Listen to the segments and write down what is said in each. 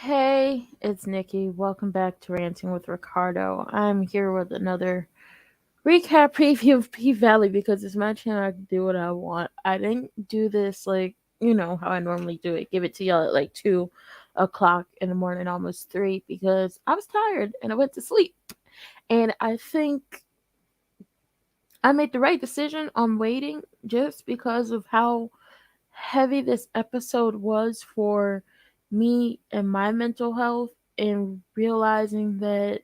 Hey, it's Nikki. Welcome back to Ranting with Ricardo. I'm here with another recap preview of P Valley because it's my channel. I can do what I want. I didn't do this how I normally do it. Give it to y'all at like 2 o'clock in the morning, almost 3, because I was tired and I went to sleep. And I think I made the right decision on waiting just because of how heavy this episode was for me and my mental health, and realizing that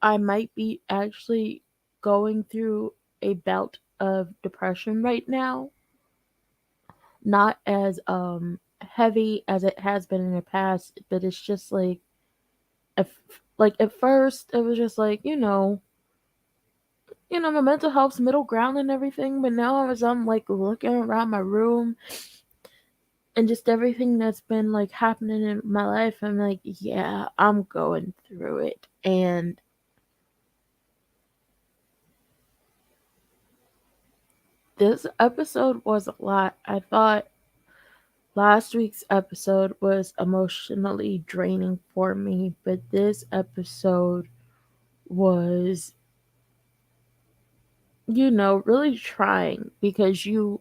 I might be actually going through a bout of depression right now. Not as heavy as it has been in the past, but it's just like at first it was just my mental health's middle ground and everything, but now as I'm like looking around my room and just everything that's been like happening in my life, I'm like, yeah, I'm going through it. And this episode was a lot. I thought last week's episode was emotionally draining for me, but this episode was, really trying because you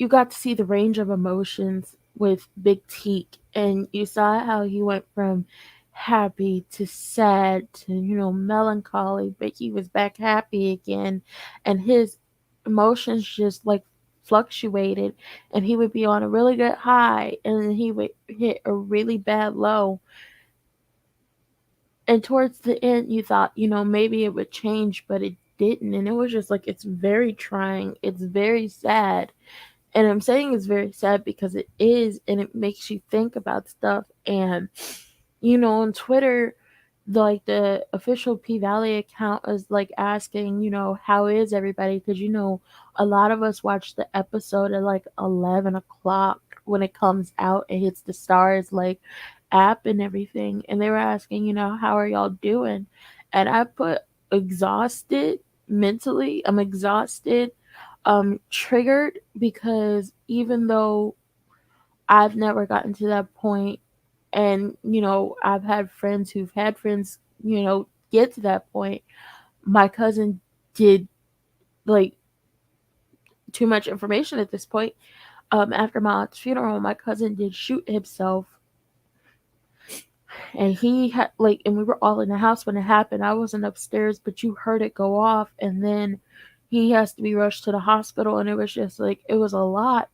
got to see the range of emotions with Big Teak, and you saw how he went from happy to sad to melancholy, but he was back happy again, and his emotions just like fluctuated, and he would be on a really good high and then he would hit a really bad low. And towards the end you thought maybe it would change, but it didn't, and it was just like, it's very trying, it's very sad. And I'm saying it's very sad because it is, and it makes you think about stuff. And, on Twitter, the official P Valley account was like asking, how is everybody? Because, a lot of us watch the episode at like 11 o'clock when it comes out. It hits the Starz app and everything. And they were asking, how are y'all doing? And I put exhausted mentally. I'm exhausted, triggered, because even though I've never gotten to that point, and I've had friends who've had friends, get to that point, my cousin did like too much information at this point. After my aunt's funeral, my cousin did shoot himself, and he had and we were all in the house when it happened. I wasn't upstairs, but you heard it go off, and then he has to be rushed to the hospital, and it was just like, it was a lot.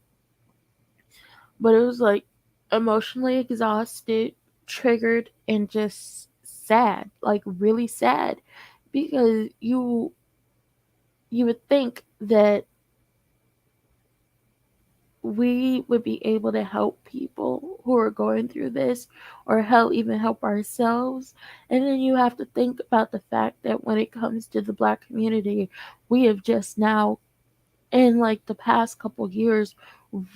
But it was like emotionally exhausted, triggered, and just sad, like really sad, because you would think that we would be able to help people who are going through this, or hell, even help ourselves. And then you have to think about the fact that when it comes to the Black community, we have just now, in like the past couple years,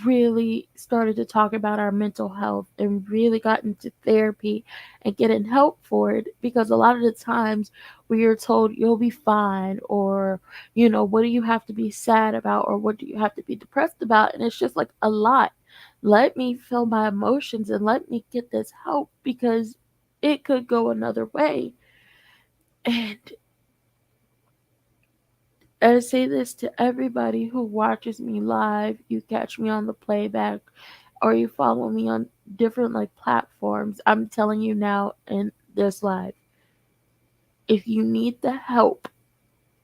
really started to talk about our mental health and really got into therapy and getting help for it, because a lot of the times we are told you'll be fine, or what do you have to be sad about, or what do you have to be depressed about, and it's just like a lot. Let me feel my emotions and let me get this help, because it could go another way. And I say this to everybody who watches me live. You catch me on the playback, or you follow me on different platforms. I'm telling you now in this live, if you need the help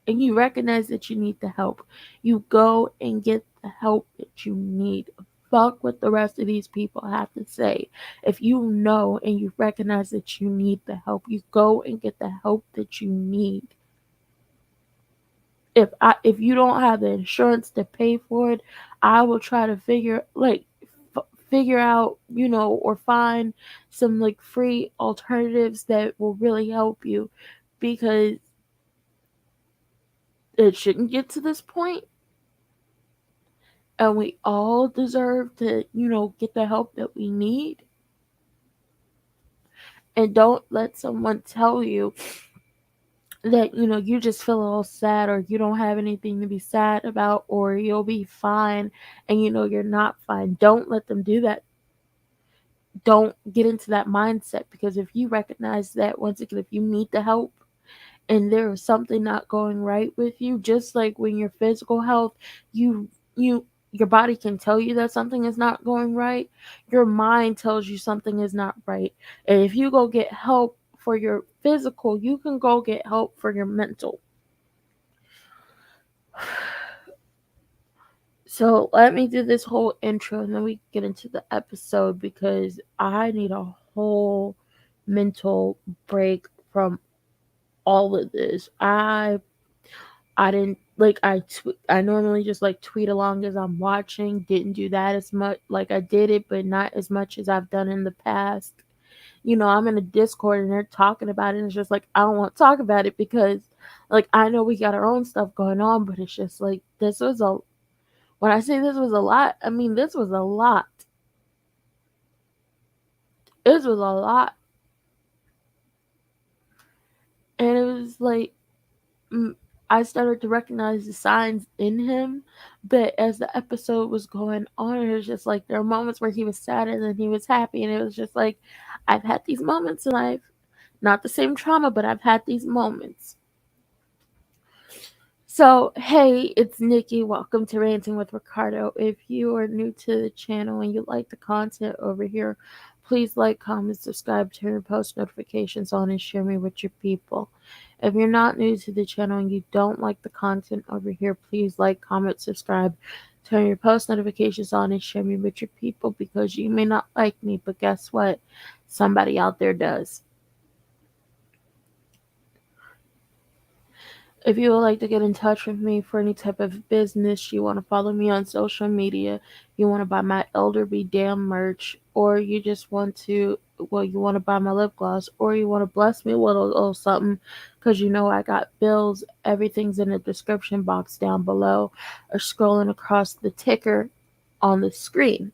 and you recognize that you need the help, you go and get the help that you need. Fuck what the rest of these people have to say. If you know and you recognize that you need the help, you go and get the help that you need. If you don't have the insurance to pay for it, I will try to figure out, or find some free alternatives that will really help you, because it shouldn't get to this point, and we all deserve to, get the help that we need. And don't let someone tell you that you just feel all sad, or you don't have anything to be sad about, or you'll be fine, and you're not fine. Don't let them do that. don't get into that mindset, because if you recognize that, once again, if you need the help and there is something not going right with you, just like when your physical health, you your body can tell you that something is not going right, your mind tells you something is not right. And if you go get help for your physical, you can go get help for your mental. So let me do this whole intro and then we get into the episode, because I need a whole mental break from all of this. I didn't like I normally just like tweet along as I'm watching. Didn't do that as much. Like, I did it, but not as much as I've done in the past. I'm in a Discord and they're talking about it, and it's just like I don't want to talk about it, because like I know we got our own stuff going on, but it's just like this was a when I say this was a lot, I mean this was a lot. This was a lot. And it was like I started to recognize the signs in him, but as the episode was going on, it was just like there were moments where he was sad and then he was happy, and it was just like I've had these moments in life, not the same trauma, but I've had these moments. So, hey, it's Nikki. Welcome to Ranting with Ricardo. If you are new to the channel and you like the content over here, please like, comment, subscribe, turn your post notifications on, and share me with your people. If you're not new to the channel and you don't like the content over here, please like, comment, subscribe, turn your post notifications on, and share me with your people, because you may not like me, but guess what? Somebody out there does. If you would like to get in touch with me for any type of business, you want to follow me on social media, you want to buy my Elder Be Damn merch, or you just want to, you want to buy my lip gloss, or you want to bless me with a little something, because I got bills, everything's in the description box down below, or scrolling across the ticker on the screen.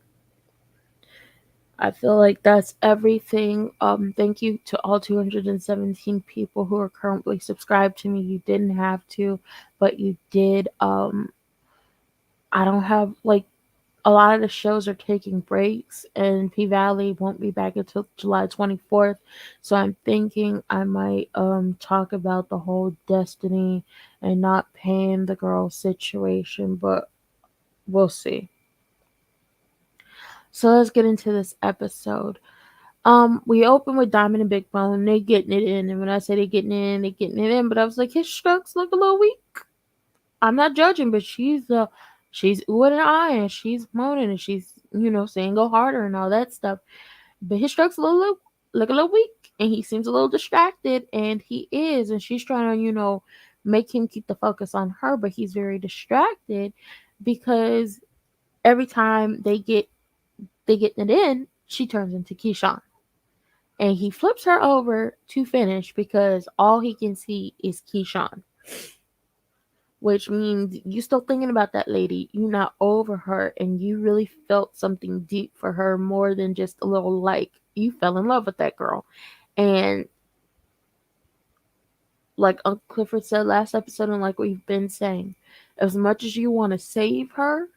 I feel like that's everything. Thank you to all 217 people who are currently subscribed to me. You didn't have to, but you did. I don't have a lot of the shows are taking breaks, and P Valley won't be back until July 24th. So I'm thinking I might talk about the whole Destiny and not paying the girl situation, but we'll see. So let's get into this episode. We open with Diamond and Big Bone. They getting it in, and when I say they getting in, they getting it in. But I was like, his strokes look a little weak. I'm not judging, but she's oohing and eyeing, she's moaning, and she's saying go harder and all that stuff. But his strokes look a little weak, and he seems a little distracted, and he is, and she's trying to make him keep the focus on her, but he's very distracted because every time they get it in, she turns into Keyshawn. And he flips her over to finish because all he can see is Keyshawn. Which means you still thinking about that lady. You're not over her, and you really felt something deep for her, more than just a little like. You fell in love with that girl. And like Uncle Clifford said last episode, and like we've been saying, as much as you want to save her,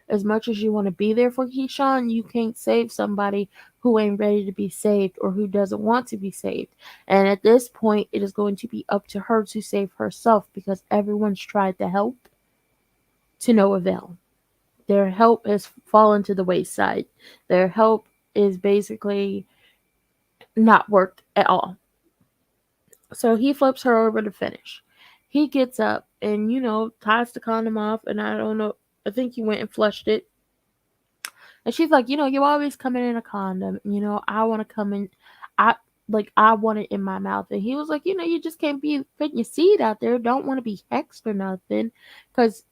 as much as you want to be there for Keyshawn, you can't save somebody who ain't ready to be saved or who doesn't want to be saved. And at this point, it is going to be up to her to save herself, because everyone's tried to help to no avail. Their help has fallen to the wayside. Their help is basically not worked at all. So he flips her over to finish. He gets up and, ties the condom off, and I don't know, I think he went and flushed it. And she's like, you always come in a condom. I want to come in. I want it in my mouth. And he was like, you just can't be putting your seed out there. Don't want to be hexed or nothing. Because,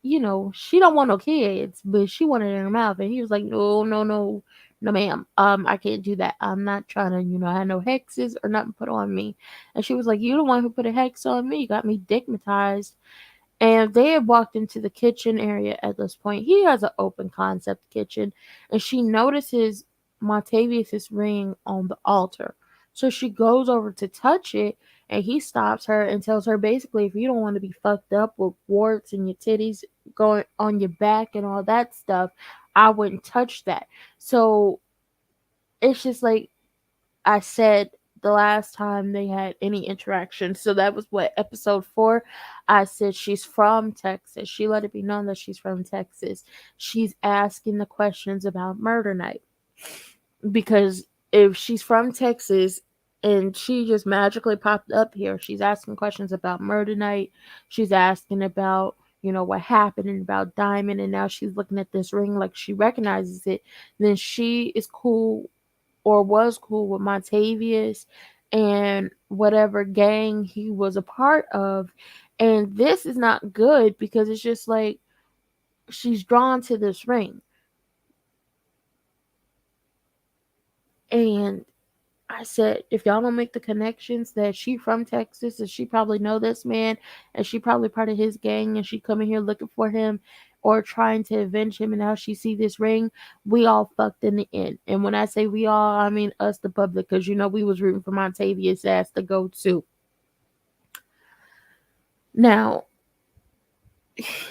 she don't want no kids, but she wanted it in her mouth. And he was like, no, no, no, no, ma'am. I can't do that. I'm not trying to, have no hexes or nothing put on me. And she was like, you the one who put a hex on me. You got me stigmatized. And they had walked into the kitchen area at this point. He has an open concept kitchen, and she notices Montavious' ring on the altar. So she goes over to touch it, and he stops her and tells her basically, if you don't want to be fucked up with warts and your titties going on your back and all that stuff, I wouldn't touch that. So it's just like I said the last time they had any interaction. So that was what, episode 4. I said she's from Texas. She let it be known that she's from Texas. She's asking the questions about murder night. Because if she's from Texas and she just magically popped up here, she's asking questions about murder night. She's asking about, what happened and about Diamond, and now she's looking at this ring like she recognizes it. Then she is cool, or was cool, with Montavious and whatever gang he was a part of. And this is not good because it's just like she's drawn to this ring. And I said, if y'all don't make the connections that she from Texas and she probably know this man and she probably part of his gang and she coming here looking for him or trying to avenge him, and now she see this ring, we all fucked in the end. And when I say we all, I mean us, the public, because we was rooting for Montavious ass to go too. Now,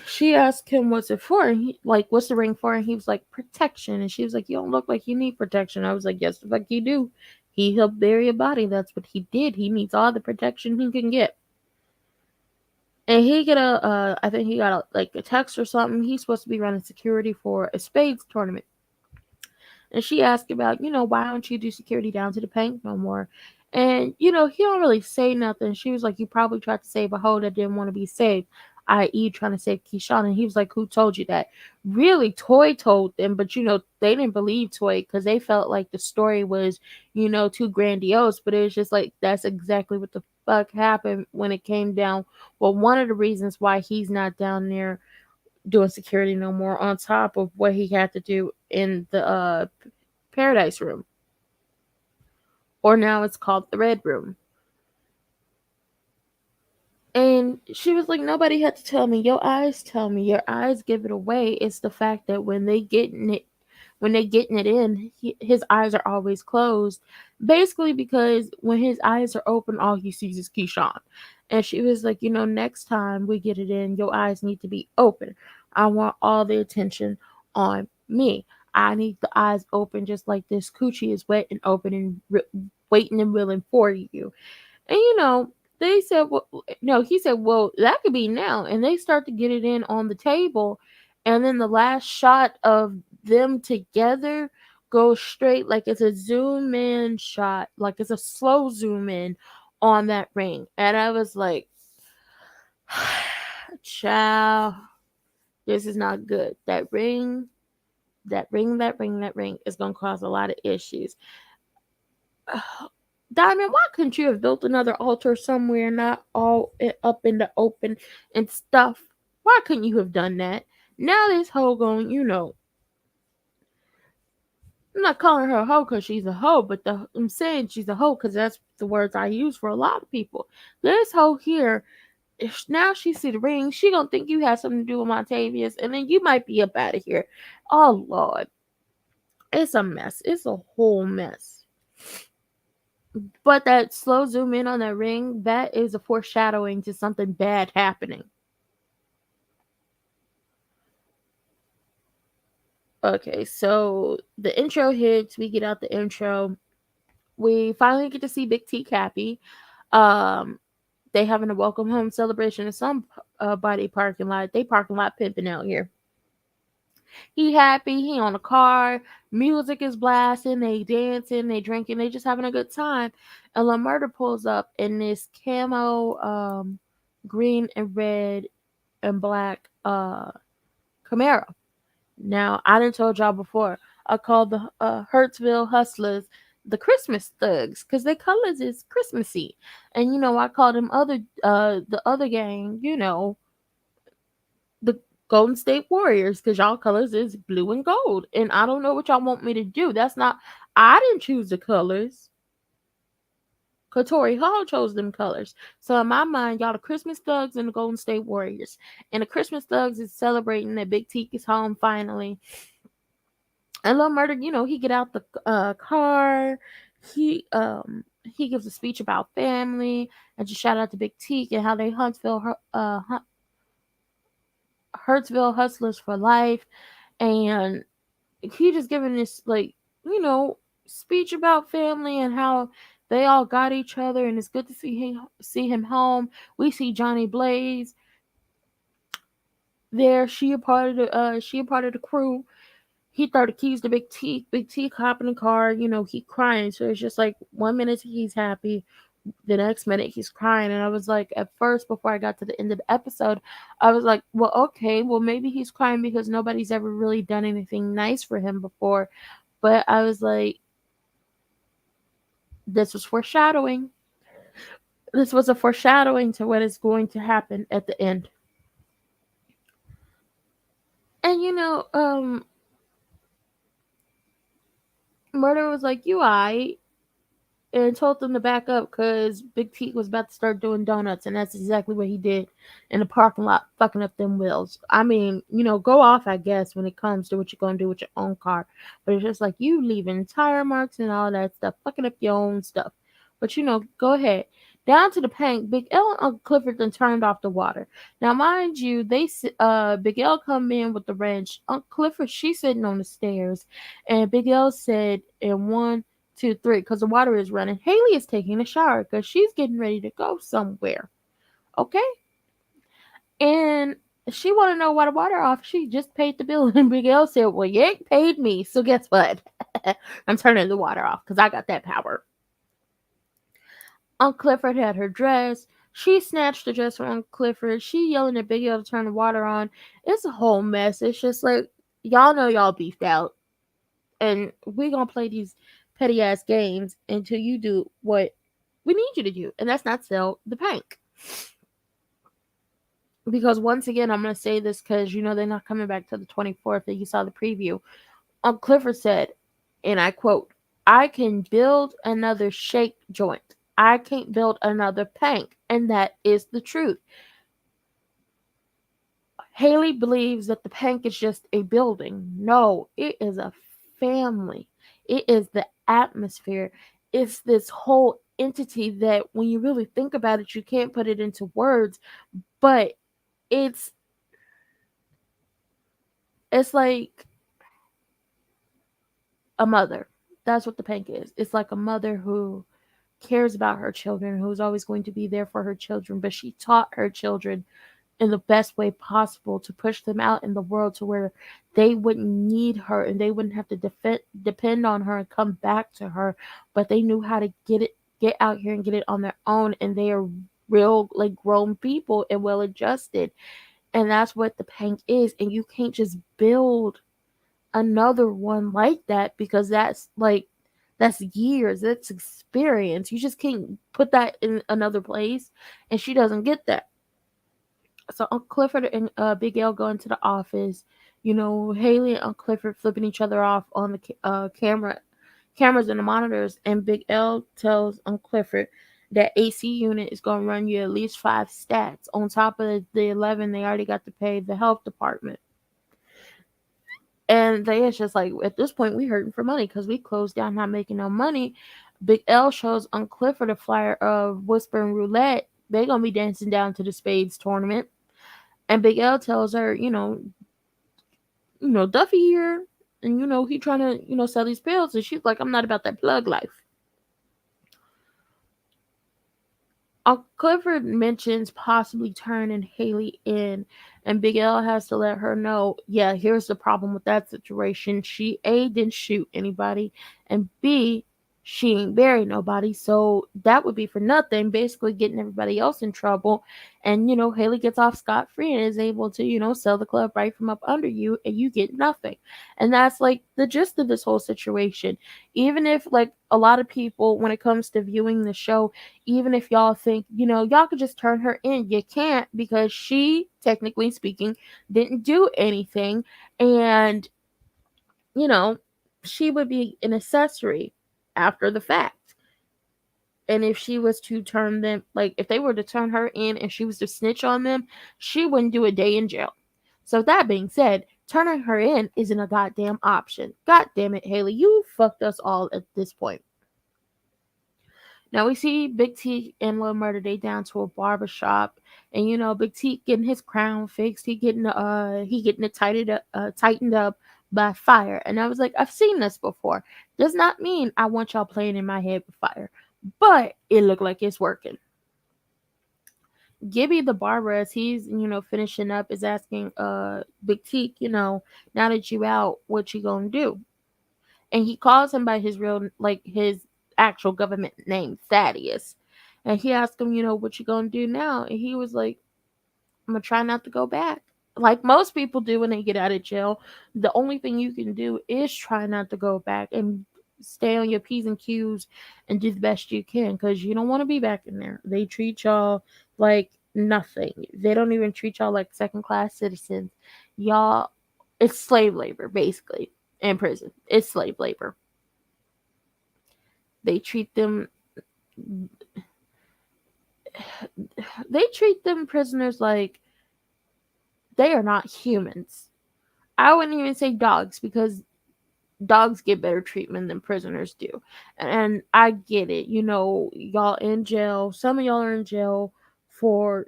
she asked him, what's it for? And he, like, what's the ring for? And he was like, protection. And she was like, you don't look like you need protection. I was like, yes, the fuck you do. He helped bury a body. That's what he did. He needs all the protection he can get. And he get I think he got a text or something. He's supposed to be running security for a spades tournament. And she asked about, why don't you do security down to the bank no more? And, he don't really say nothing. She was like, you probably tried to save a hoe that didn't want to be saved, i.e. trying to save Keyshawn. And he was like, who told you that? Really, Toy told them, but, they didn't believe Toy because they felt like the story was, too grandiose. But it was just like, that's exactly what the fuck happened when it came down. Well, one of the reasons why he's not down there doing security no more, on top of what he had to do in the Paradise Room, or now it's called the Red Room. And she was like, nobody had to tell me. Your eyes tell me. Your eyes give it away. It's the fact that when they getting it in, his eyes are always closed. Basically, because when his eyes are open, all he sees is Keyshawn. And she was like, next time we get it in, your eyes need to be open. I want all the attention on me. I need the eyes open just like this coochie is wet and open and waiting and willing for you. And they said, well, no, he said, well, that could be now. And they start to get it in on the table. And then the last shot of them together goes straight, like it's a zoom in shot, like it's a slow zoom in on that ring. And I was like, child, this is not good. That ring is going to cause a lot of issues. Diamond, why couldn't you have built another altar somewhere, not all up in the open and stuff? Why couldn't you have done that? Now this hoe going, I'm not calling her a hoe because she's a hoe, but I'm saying she's a hoe because that's the words I use for a lot of people. This hoe here, if now she see the ring, she gonna think you have something to do with Montavious, and then you might be up out of here. Oh Lord, it's a mess. It's a whole mess. But that slow zoom in on that ring, that is a foreshadowing to something bad happening. Okay, so the intro hits, we get out the intro. We finally get to see Big T Cappy. They having a welcome home celebration in some body parking lot. They parking lot pimping out here. He happy, he on a car, music is blasting, they dancing, they drinking, they just having a good time. And La Murder pulls up in this camo green and red and black Camaro. Now, I done told y'all before, I called the Hurtsville Hustlers the Christmas thugs because their colors is Christmassy. And I called them the other gang, the Golden State Warriors, because y'all colors is blue and gold. And I don't know what y'all want me to do. I didn't choose the colors. Katori Hall chose them colors. So in my mind, y'all the Christmas thugs and the Golden State Warriors. And the Christmas thugs is celebrating that Big Teak is home finally. And Lil Murder, he get out the car. He gives a speech about family and just shout out to Big Teak and how they Hurtsville hustlers for life. And he just giving this, like, speech about family and how they all got each other and it's good to see him home. We see Johnny Blaze there. She a part of the crew. He throw the keys to Big T. Big T hop in the car. He crying. So it's just like 1 minute he's happy, the next minute he's crying. And I was like, at first, before I got to the end of the episode, I was like, well, okay, well, maybe he's crying because nobody's ever really done anything nice for him before. But I was like, this was foreshadowing. This was a foreshadowing to what is going to happen at the end. And Murder was like, you I and told them to back up because Big T was about to start doing donuts, and that's exactly what he did in the parking lot, fucking up them wheels. I mean, go off, I guess, when it comes to what you're gonna do with your own car, but it's just like you leaving tire marks and all that stuff, fucking up your own stuff. But go ahead. Down to the paint, Big L and Uncle Clifford then turned off the water. Now, mind you, Big L come in with the wrench. Uncle Clifford, she's sitting on the stairs, and Big L said in 1, 2, 3, because the water is running. Haley is taking a shower because she's getting ready to go somewhere. Okay? And she want to know why the water off. She just paid the bill. And Big L said, well, you ain't paid me. So guess what? I'm turning the water off because I got that power. Uncle Clifford had her dress. She snatched the dress from Uncle Clifford. She yelling at Big L to turn the water on. It's a whole mess. It's just like, y'all know y'all beefed out. And we're going to play these petty ass games until you do what we need you to do. And that's not sell the paint. Because once again, I'm going to say this because, they're not coming back to the 24th that you saw the preview. Uncle Clifford said, and I quote, I can build another shake joint. I can't build another paint. And that is the truth. Haley believes that the paint is just a building. No, it is a family. It is the atmosphere. It's this whole entity that when you really think about it, you can't put it into words, but it's like a mother. That's what the paint is. It's like a mother who cares about her children, who's always going to be there for her children, but she taught her children in the best way possible to push them out in the world to where they wouldn't need her and they wouldn't have to depend on her and come back to her, but they knew how to get out here and get it on their own, and they are real like grown people and well adjusted. And that's what the Pank is. And you can't just build another one like that because that's years, that's experience. You just can't put that in another place, and she doesn't get that. So Uncle Clifford and Big L go into the office. Haley and Uncle Clifford flipping each other off on the cameras and the monitors. And Big L tells Uncle Clifford that AC unit is going to run you at least 5 stats on top of the 11 they already got to pay the health department. And they is just like, at this point, we hurting for money because we closed down, not making no money. Big L shows Uncle Clifford a flyer of Whisper and Roulette. They gonna be dancing down to the Spades tournament. And Big L tells her, Duffy here, and he trying to, sell these pills, and she's like, I'm not about that plug life. Clifford mentions possibly turning Haley in, and Big L has to let her know, yeah, here's the problem with that situation. She A, didn't shoot anybody, and B, she ain't buried nobody, so that would be for nothing, basically getting everybody else in trouble. And Haley gets off scot-free and is able to sell the club right from up under you, and you get nothing. And that's like the gist of this whole situation. Even if like a lot of people, when it comes to viewing the show, even if y'all think y'all could just turn her in, you can't, because she, technically speaking, didn't do anything. And she would be an accessory after the fact. And if she was to turn them, like if they were to turn her in and she was to snitch on them, she wouldn't do a day in jail. So that being said, turning her in isn't a goddamn option. God damn it, Haley, you fucked us all at this point. Now we see Big T and Lil Murder, they down to a barber shop, and Big T getting his crown fixed. He getting it tightened up by fire. And I was like, I've seen this before. Does not mean I want y'all playing in my head with fire, but it looked like it's working. Gibby the barber, as he's finishing up, is asking Big Teak, now that you out, what you gonna do? And he calls him by his real, like his actual government name, Thaddeus. And he asked him, what you gonna do now? And he was like, I'm gonna try not to go back. Like most people do when they get out of jail, the only thing you can do is try not to go back and stay on your P's and Q's and do the best you can, because you don't want to be back in there. They treat y'all like nothing. They don't even treat y'all like second class citizens. Y'all, it's slave labor basically in prison. It's slave labor. They treat them prisoners like they are not humans. I wouldn't even say dogs, because dogs get better treatment than prisoners do. And I get it. Y'all in jail. Some of y'all are in jail for,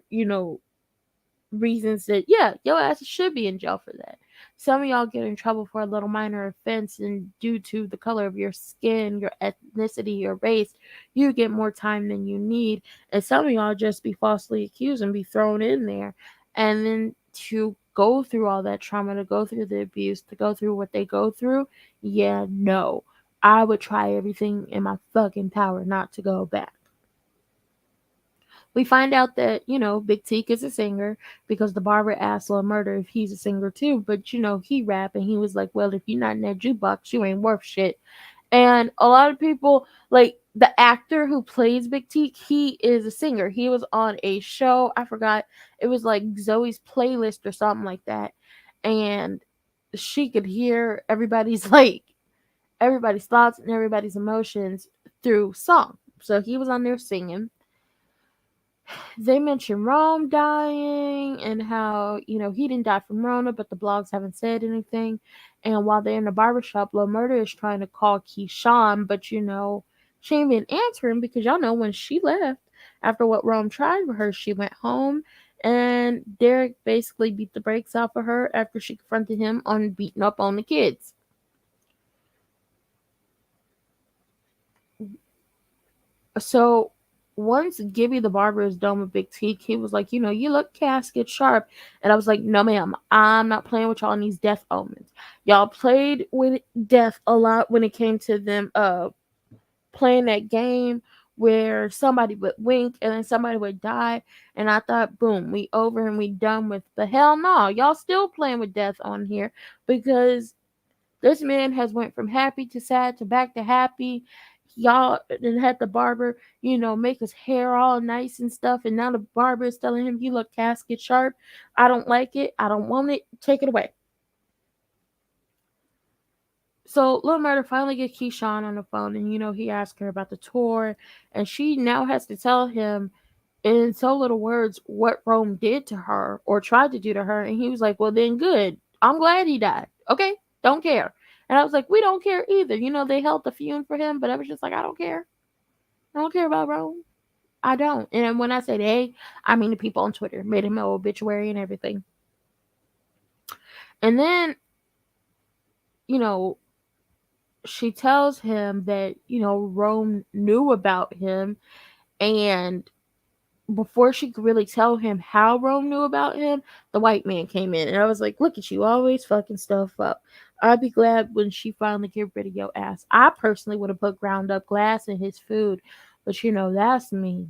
reasons that, yeah, your ass should be in jail for that. Some of y'all get in trouble for a little minor offense, and due to the color of your skin, your ethnicity, your race, you get more time than you need. And some of y'all just be falsely accused and be thrown in there. And then to go through all that trauma, to go through the abuse, to go through what they go through, yeah, no. I would try everything in my fucking power not to go back. We find out that, Big Teak is a singer because the barber asked Lil Murder if he's a singer too. But, he rap, and he was like, well, if you're not in that jukebox, you ain't worth shit. And a lot of people, like the actor who plays Big Teak, he is a singer. He was on a show. I forgot. It was like Zoe's Playlist or something like that. And she could hear everybody's thoughts and everybody's emotions through song. So he was on there singing. They mentioned Rome dying and how, he didn't die from Rona, but the blogs haven't said anything. And while they're in the barbershop, Lil Murder is trying to call Keyshawn, but, she ain't been answering, because y'all know when she left, after what Rome tried with her, she went home. And Derek basically beat the brakes off of her after she confronted him on beating up on the kids. So once Gibby the barber is done with Big Teak, he was like, you look casket sharp. And I was like, no, ma'am, I'm not playing with y'all in these death omens. Y'all played with death a lot when it came to them playing that game where somebody would wink and then somebody would die. And I thought, boom, we over and we done with. The hell no. Y'all still playing with death on here, because this man has went from happy to sad to back to happy. Y'all had the barber, make his hair all nice and stuff, and now the barber is telling him he look casket sharp. I don't like it. I don't want it. Take it away. So Lil Murder finally gets Keyshawn on the phone, and he asked her about the tour, and she now has to tell him in so little words what Rome did to her or tried to do to her. And he was like, well, then good. I'm glad he died. Okay, don't care. And I was like, we don't care either. They held the funeral for him, but I was just like, I don't care. I don't care about Rome. I don't. And when I say they, I mean the people on Twitter made him an obituary and everything. And then, you know, she tells him that, Rome knew about him. And before she could really tell him how Rome knew about him, the white man came in. And I was like, look at you, always fucking stuff up. I'd be glad when she finally get rid of your ass. I personally would have put ground up glass in his food. But, that's me.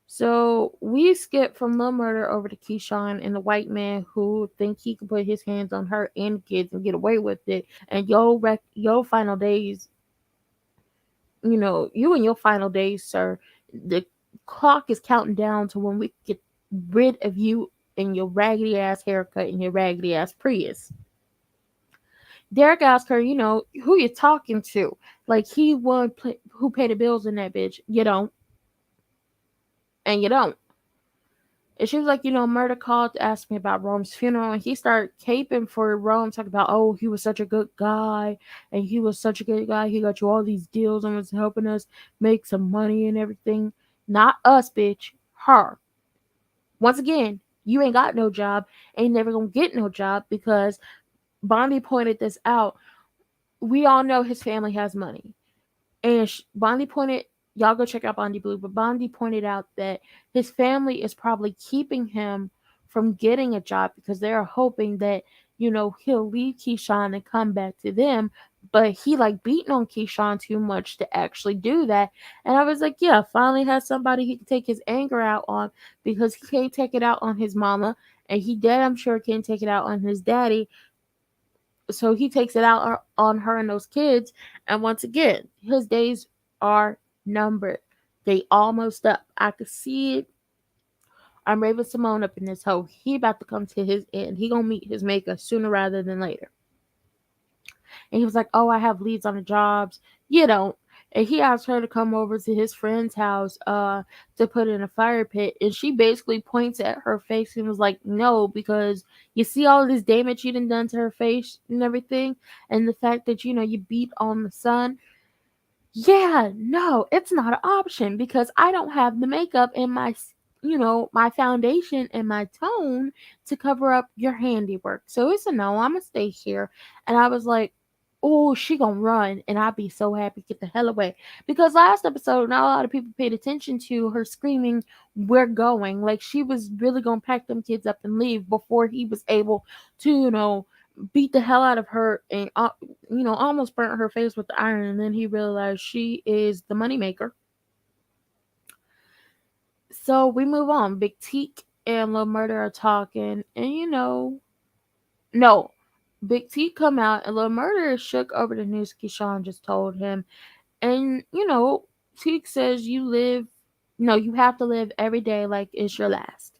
So we skip from Lil Murder over to Keyshawn and the white man who think he can put his hands on her and kids and get away with it. And your final days, you and your final days, sir. The clock is counting down to when we get rid of you and your raggedy ass haircut and your raggedy ass Prius. Derek asked her, who you talking to? Like he won, who paid the bills in that bitch? You don't. And you don't. And she was like, Murder called to ask me about Rome's funeral. And he started caping for Rome, talking about, oh, he was such a good guy. And he was such a good guy. He got you all these deals and was helping us make some money and everything. Not us, bitch. Her. Once again, you ain't got no job. Ain't never gonna get no job because Bondi pointed this out. We all know his family has money. And Bondi pointed, y'all go check out Bondi Blue, but Bondi pointed out that his family is probably keeping him from getting a job because they're hoping that, he'll leave Keyshawn and come back to them. But he like beating on Keyshawn too much to actually do that. And I was like, yeah, finally has somebody he can take his anger out on because he can't take it out on his mama. And he dead, I'm sure, can't take it out on his daddy, so he takes it out on her and those kids. And once again, his days are numbered. They almost up. I could see it. I'm Raven Simone up in this hole. He about to come to his end. He gonna meet his maker sooner rather than later. And he was like, "Oh, I have leads on the jobs." You don't. And he asked her to come over to his friend's house to put in a fire pit. And she basically points at her face and was like, "No, because you see all this damage you done to her face and everything. And the fact that, you beat on the son. Yeah, no, it's not an option because I don't have the makeup and my foundation and my tone to cover up your handiwork. So it's a no, I'm gonna stay here." And I was like, oh, she gonna run. And I'd be so happy to get the hell away. Because last episode, not a lot of people paid attention to her screaming, "We're going." Like she was really gonna pack them kids up and leave before he was able to, beat the hell out of her and almost burnt her face with the iron. And then he realized she is the moneymaker. So we move on. Big Teak and Lil Murder are talking, and no, Big Teak come out and Lil Murder is shook over the news Keyshawn just told him. And Teak says you have to live every day like it's your last.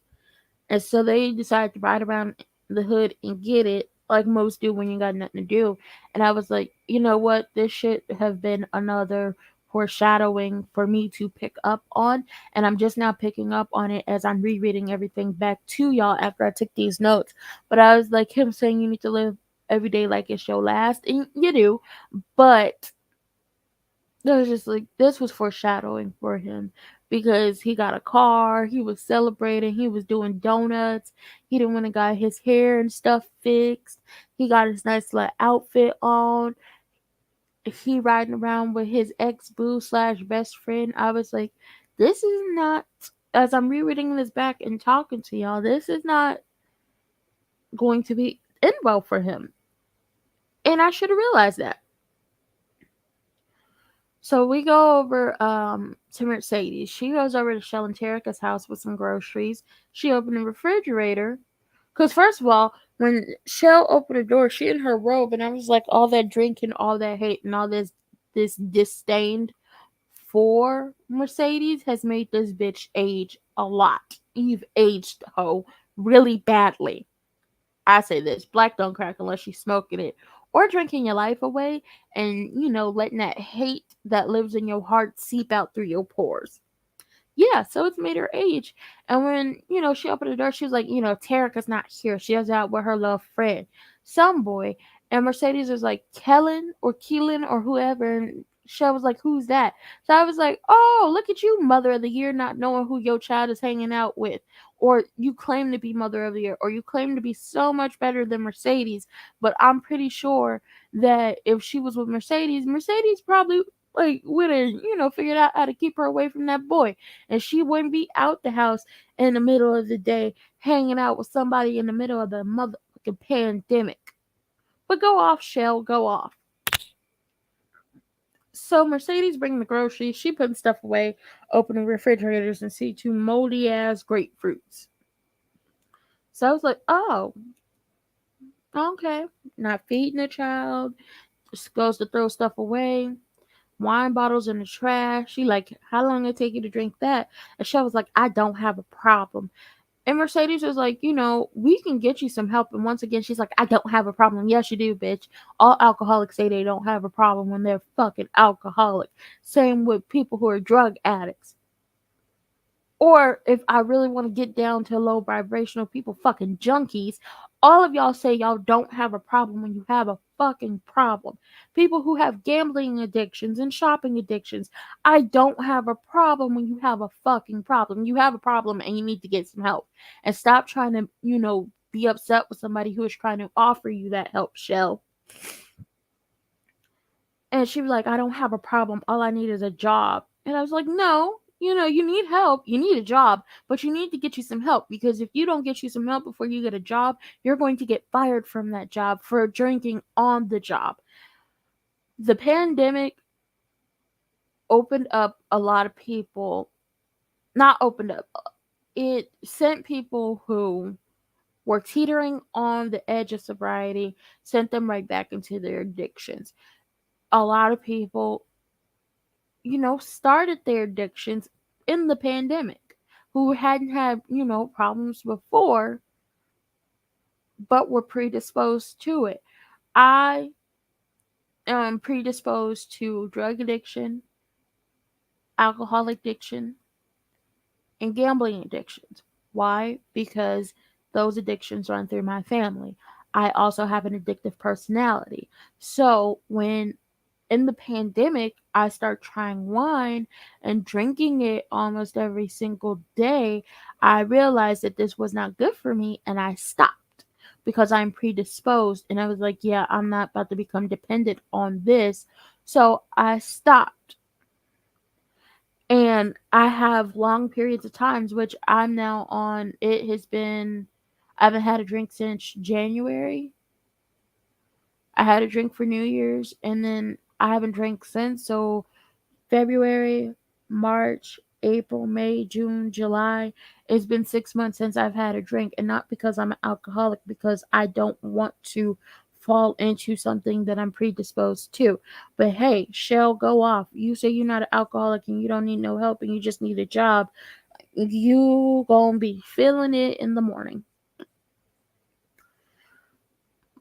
And so they decided to ride around the hood and get it, like most do when you got nothing to do. And I was like, you know what? This should have been another foreshadowing for me to pick up on. And I'm just now picking up on it as I'm rereading everything back to y'all after I took these notes. But I was like, him saying you need to live every day like it's your last. And you do. But it was just like this was foreshadowing for him because he got a car, he was celebrating, he was doing donuts, he didn't want to got his hair and stuff fixed, he got his nice little outfit on, he riding around with his ex boo slash best friend. I was like, this is not, as I'm rereading this back and talking to y'all, this is not going to be end well for him. And I should have realized that. So we go over to Mercedes. She goes over to Shell and Terica's house with some groceries. She opened the refrigerator. Because first of all, when Shell opened the door, she in her robe, and I was like, all that drinking, all that hate, and all this disdain for Mercedes has made this bitch age a lot. You've aged, ho, really badly. I say this, black don't crack unless you're smoking it or drinking your life away and, letting that hate that lives in your heart seep out through your pores. Yeah, so it's made her age. And when, she opened the door, she was like, Terica's not here. She was out with her little friend, some boy. And Mercedes was like, Kellen or Keelan or whoever. And Shell was like, who's that? So I was like, oh, look at you, Mother of the Year, not knowing who your child is hanging out with. Or you claim to be Mother of the Year. Or you claim to be so much better than Mercedes. But I'm pretty sure that if she was with Mercedes, Mercedes probably like would have, figured out how to keep her away from that boy. And she wouldn't be out the house in the middle of the day hanging out with somebody in the middle of the motherfucking pandemic. But go off, Shell, go off. So Mercedes bringing the groceries, she putting stuff away, opening refrigerators and see two moldy ass grapefruits. So I was like, oh, okay. Not feeding the child, just goes to throw stuff away. Wine bottles in the trash. She like, how long it take you to drink that? And Shell was like, I don't have a problem. And Mercedes was like, we can get you some help. And once again, she's like, I don't have a problem. Yes, you do, bitch. All alcoholics say they don't have a problem when they're fucking alcoholic. Same with people who are drug addicts. Or if I really want to get down to low vibrational people, fucking junkies, all of y'all say y'all don't have a problem when you have a fucking problem. People who have gambling addictions and shopping addictions, I don't have a problem when you have a fucking problem. You have a problem and you need to get some help. And stop trying to, be upset with somebody who is trying to offer you that help, Shell. And she was like, I don't have a problem. All I need is a job. And I was like, no, you need help. You need a job, but you need to get you some help, because if you don't get you some help before you get a job, you're going to get fired from that job for drinking on the job. The pandemic opened up a lot of people, not opened up, it sent people who were teetering on the edge of sobriety, sent them right back into their addictions. A lot of people started their addictions in the pandemic who hadn't had, problems before, but were predisposed to it. I am predisposed to drug addiction, alcohol addiction, and gambling addictions. Why? Because those addictions run through my family. I also have an addictive personality. So when in the pandemic, I started trying wine and drinking it almost every single day, I realized that this was not good for me, and I stopped because I'm predisposed. And I was like, yeah, I'm not about to become dependent on this. So I stopped. And I have long periods of times, which I'm now on. It has been, I haven't had a drink since January. I had a drink for New Year's, and then I haven't drank since. So February, March, April, May, June, July. It's been 6 months since I've had a drink, and not because I'm an alcoholic, because I don't want to fall into something that I'm predisposed to. But hey, Shell, go off. You say you're not an alcoholic and you don't need no help and you just need a job. You gonna be feeling it in the morning.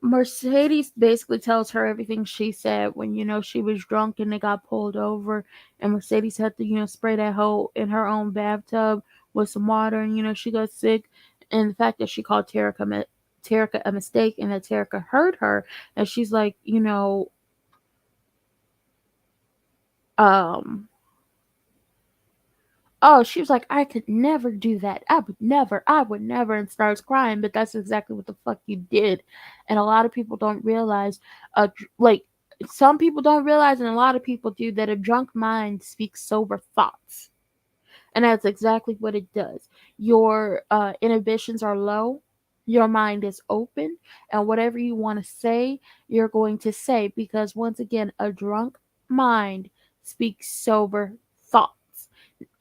Mercedes basically tells her everything she said when, she was drunk and they got pulled over, and Mercedes had to, spray that hole in her own bathtub with some water, and, she got sick. And the fact that she called Terica a mistake, and that Terica heard her, and she's like, um, oh, she was like, I could never do that. I would never, and starts crying. But that's exactly what the fuck you did. And a lot of people don't realize, like, some people don't realize, and a lot of people do, that a drunk mind speaks sober thoughts. And that's exactly what it does. Your inhibitions are low. Your mind is open. And whatever you want to say, you're going to say. Because once again, a drunk mind speaks sober thoughts.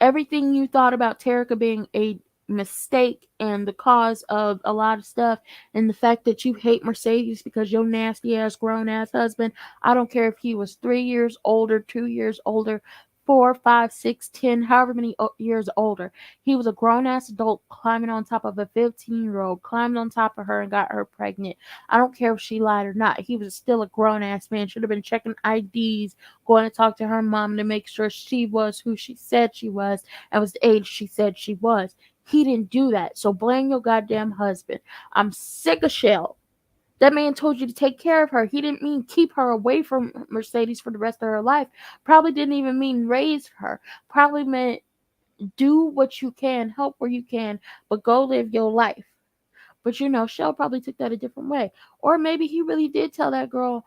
Everything you thought about Terica being a mistake and the cause of a lot of stuff, and the fact that you hate Mercedes because your nasty ass grown ass husband, I don't care if he was 3 years older, 2 years older, 4, 5, 6, 10, however many years older. He was a grown ass adult climbing on top of a 15-year-old, climbed on top of her and got her pregnant. I don't care if she lied or not. He was still a grown ass man. Should have been checking IDs, going to talk to her mom to make sure she was who she said she was and was the age she said she was. He didn't do that. So blame your goddamn husband. I'm sick of Shell. That man told you to take care of her. He didn't mean keep her away from Mercedes for the rest of her life. Probably didn't even mean raise her. Probably meant do what you can, help where you can, but go live your life. But Shell probably took that a different way. Or maybe he really did tell that girl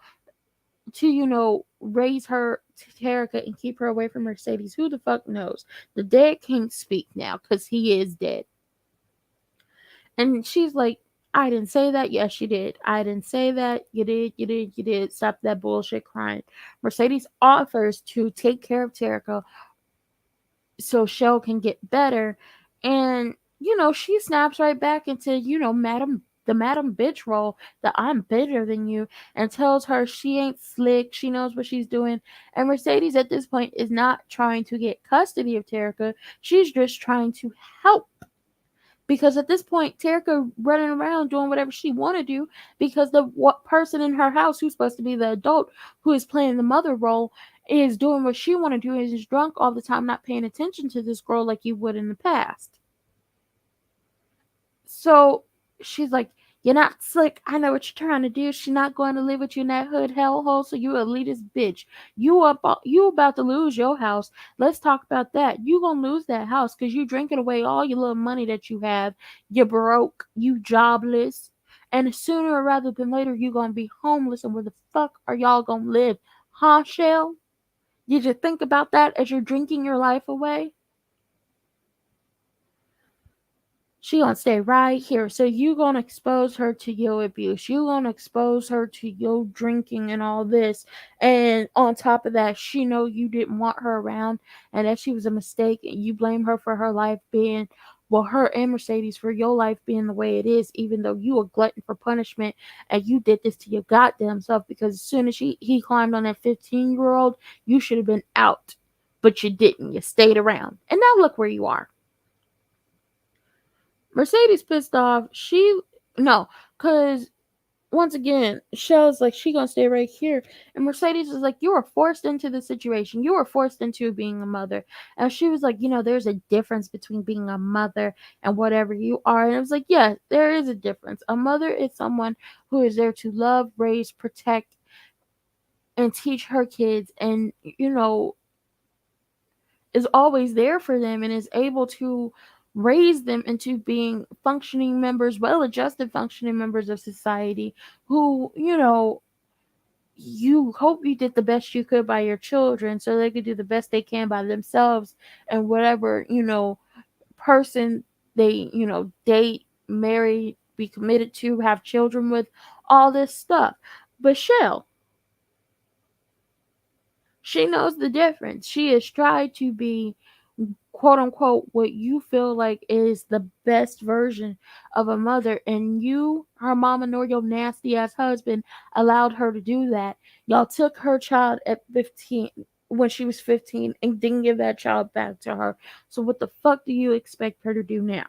to, raise her to Terica and keep her away from Mercedes. Who the fuck knows? The dead can't speak now because he is dead. And she's like, I didn't say that. Yes, you did. I didn't say that. You did. You did. You did. Stop that bullshit crying. Mercedes offers to take care of Terica so Shell can get better. And, she snaps right back into, Madam bitch role, that I'm better than you, and tells her she ain't slick. She knows what she's doing. And Mercedes at this point is not trying to get custody of Terica. She's just trying to help. Because at this point, Terica running around doing whatever she want to do, because the person in her house who's supposed to be the adult who is playing the mother role is doing what she want to do, is drunk all the time, not paying attention to this girl like you would in the past. So she's like, you're not slick. I know what you're trying to do. She's not going to live with you in that hood hellhole, so you elitist bitch. You about to lose your house. Let's talk about that. You gonna lose that house because you drinking away all your little money that you have. You're broke. You jobless. And sooner rather than later, you gonna be homeless, and where the fuck are y'all gonna live? Huh, Shell? Did you think about that as you're drinking your life away? She gonna stay right here. So you gonna expose her to your abuse. You gonna expose her to your drinking and all this. And on top of that, she know you didn't want her around, and that she was a mistake, and you blame her for her life being, well, her and Mercedes for your life being the way it is, even though you a glutton for punishment, and you did this to your goddamn self, because as soon as he climbed on that 15-year-old, you should have been out. But you didn't. You stayed around. And now look where you are. Mercedes pissed off. No, because once again, Shell's like, she gonna stay right here. And Mercedes is like, you were forced into the situation. You were forced into being a mother. And she was like, there's a difference between being a mother and whatever you are. And I was like, yeah, there is a difference. A mother is someone who is there to love, raise, protect, and teach her kids, and, is always there for them and is able to raise them into being functioning members, well adjusted functioning members of society, who, you hope you did the best you could by your children so they could do the best they can by themselves, and whatever, person they, date, marry, be committed to, have children with, all this stuff. But Shell, she knows the difference. She has tried to be, quote unquote, what you feel like is the best version of a mother, and you, her mama, nor your nasty ass husband allowed her to do that. Y'all took her child at 15, when she was 15, and didn't give that child back to her. So what the fuck do you expect her to do now?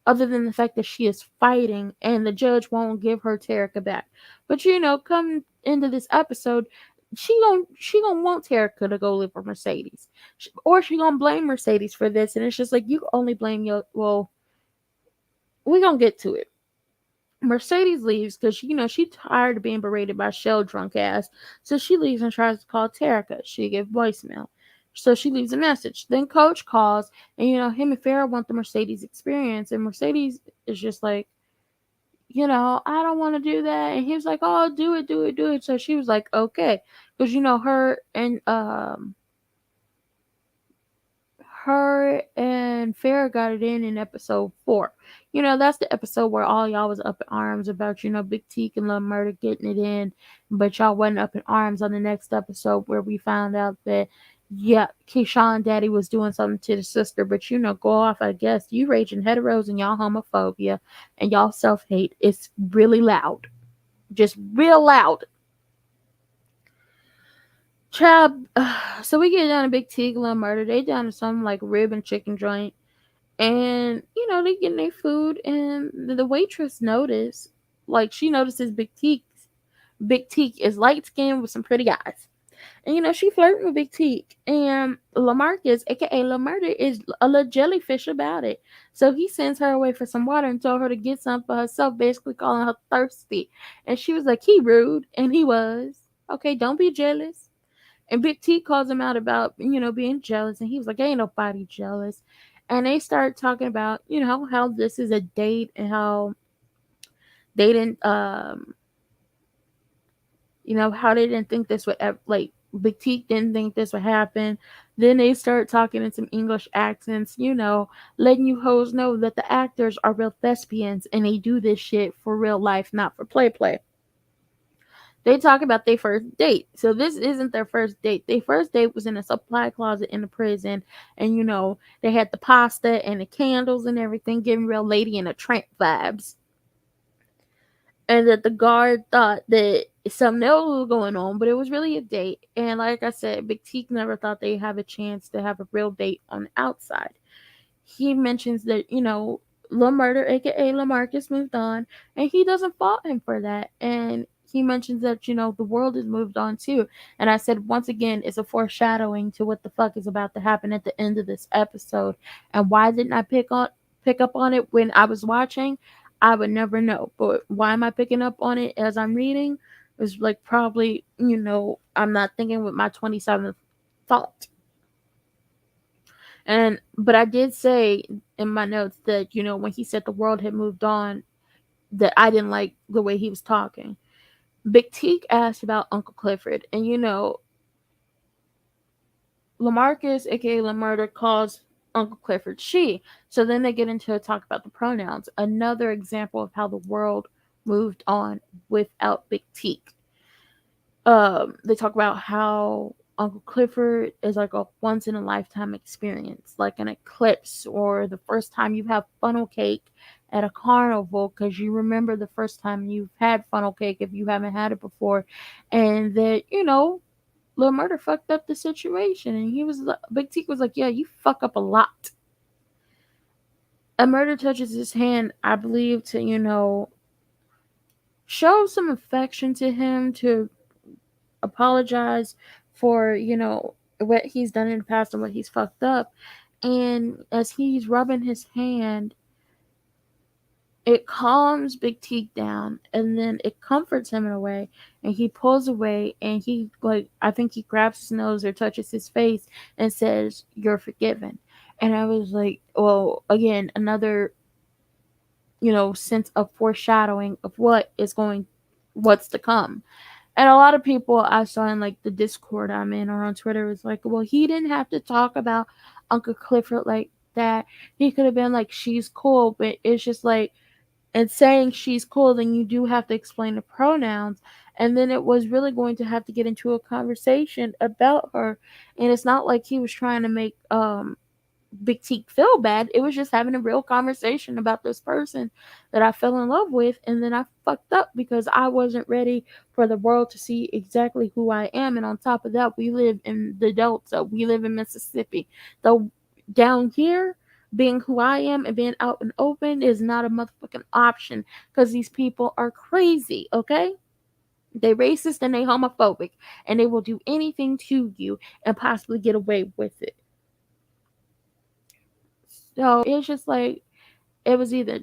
Other than the fact that she is fighting and the judge won't give her Terica back. But come into this episode, she gonna want Terica to go live with Mercedes, or she gonna blame Mercedes for this, and it's just like, you only blame your, well, we gonna get to it. Mercedes leaves because she's tired of being berated by Shell drunk ass. So she leaves and tries to call Terica. She gives voicemail. So she leaves a message. Then Coach calls, and him and Farrah want the Mercedes experience, and Mercedes is just like, I don't want to do that. And he was like, oh, do it, do it, do it. So she was like, okay, because her and Farrah got it in episode 4. That's the episode where all y'all was up in arms about, Big Teak and Lil Murder getting it in, but y'all wasn't up in arms on the next episode where we found out that, yeah, Keyshawn daddy was doing something to the sister, but go off, I guess. You raging heteros and y'all homophobia and y'all self-hate. It's really loud. Just real loud. Child, so we get down to Big Teak and Lil Murder. They down to some like rib and chicken joint. And, they getting their food, and the waitress noticed, like, she notices Big Teak is light skinned with some pretty eyes. And, she flirting with Big Teak. And Lamarcus, aka Lil Murder, is a little jellyfish about it. So he sends her away for some water and told her to get some for herself, basically calling her thirsty. And she was like, he rude. And he was. Okay, don't be jealous. And Big T calls him out about, being jealous. And he was like, ain't nobody jealous. And they start talking about, how this is a date, and how they didn't, how they didn't think this would ever, like, Big T didn't think this would happen. Then they start talking in some English accents, letting you hoes know that the actors are real thespians and they do this shit for real life, not for play. They talk about their first date. So this isn't their first date. Their first date was in a supply closet in the prison. And, they had the pasta and the candles and everything, giving real Lady in a Tramp vibes. And that the guard thought that something else was going on, but it was really a date. And like I said, Big Teak never thought they'd have a chance to have a real date on the outside. He mentions that, Lil Murder, aka Lamarcus, moved on, and he doesn't fault him for that. And he mentions that, the world has moved on too. And I said, once again, it's a foreshadowing to what the fuck is about to happen at the end of this episode. And why didn't I pick up on it when I was watching? I would never know. But why am I picking up on it as I'm reading? It's like, probably, I'm not thinking with my 27th thought. But I did say in my notes that, when he said the world had moved on, that I didn't like the way he was talking. Big Teak asked about Uncle Clifford, and Lamarcus, aka Lamurder, calls Uncle Clifford she. So then they get into a talk about the pronouns. Another example of how the world moved on without Big Teak. They talk about how Uncle Clifford is like a once in a lifetime experience, like an eclipse or the first time you have funnel cake at a carnival because you remember the first time you've had funnel cake if you haven't had it before, and that Lil Murder fucked up the situation, and he was Big T was like, "Yeah, you fuck up a lot." A murder touches his hand, I believe, to show some affection to him, to apologize for what he's done in the past and what he's fucked up. And as he's rubbing his hand, it calms Big Teak down, and then it comforts him in a way, and he pulls away, and he, like, I think he grabs his nose or touches his face and says, "You're forgiven." And I was like, well, again, another sense of foreshadowing of what's to come. And a lot of people I saw in like the Discord I'm in or on Twitter was like, well, he didn't have to talk about Uncle Clifford like that. He could have been like, she's cool, but it's just like, and saying she's cool, then you do have to explain the pronouns. And then it was really going to have to get into a conversation about her. And it's not like he was trying to make Big Teak feel bad. It was just having a real conversation about this person that I fell in love with, and then I fucked up because I wasn't ready for the world to see exactly who I am. And on top of that, we live in the Delta. We live in Mississippi. So down here, being who I am and being out and open is not a motherfucking option because these people are crazy, okay? They racist and they homophobic, and they will do anything to you and possibly get away with it. So it's just like it was either.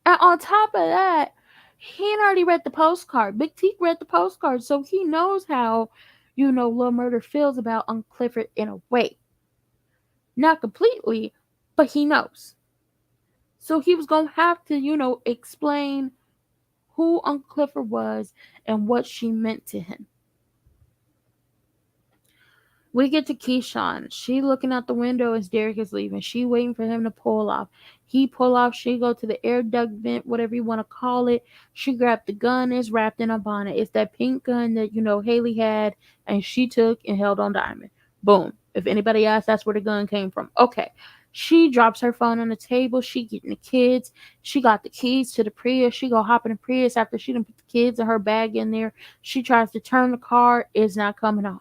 And on top of that, he had already read the postcard. Big T read the postcard, so he knows how, Lil Murder feels about Uncle Clifford in a way. Not completely, but he knows. So he was gonna have to, explain who Uncle Clifford was and what she meant to him. We get to Keyshawn. She looking out the window as Derek is leaving. She waiting for him to pull off. He pull off. She go to the air duct vent, whatever you want to call it. She grabbed the gun. It's wrapped in a bonnet. It's that pink gun that Haley had, and she took and held on Diamond. Boom. If anybody asks, that's where the gun came from. Okay. She drops her phone on the table. She getting the kids. She got the keys to the Prius. She go hop in the Prius after she done put the kids and her bag in there. She tries to turn the car. It's not coming on.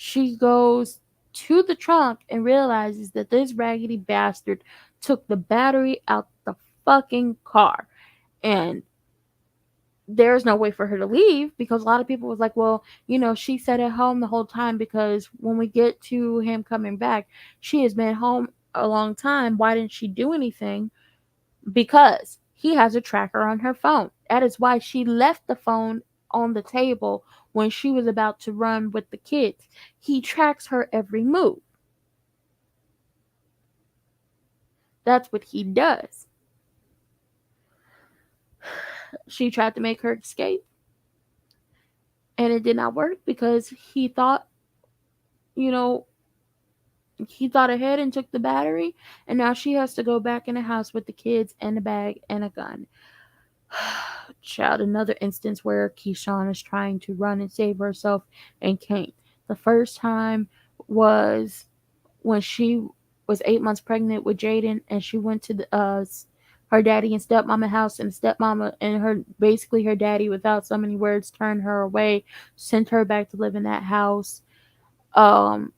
She goes to the trunk and realizes that this raggedy bastard took the battery out the fucking car. And there's no way for her to leave because a lot of people was like, well, she sat at home the whole time because when we get to him coming back, she has been home a long time. Why didn't she do anything? Because he has a tracker on her phone. That is why she left the phone on the table when she was about to run with the kids. He tracks her every move. That's what he does. She tried to make her escape, and it did not work because he thought, he thought ahead and took the battery, and now she has to go back in the house with the kids and the bag and a gun. Child, another instance where Keyshawn is trying to run and save herself and can't. The first time was when she was 8 months pregnant with Jaden, and she went to her daddy and stepmama house, and stepmama and her daddy, without so many words, turned her away, sent her back to live in that house. Diamond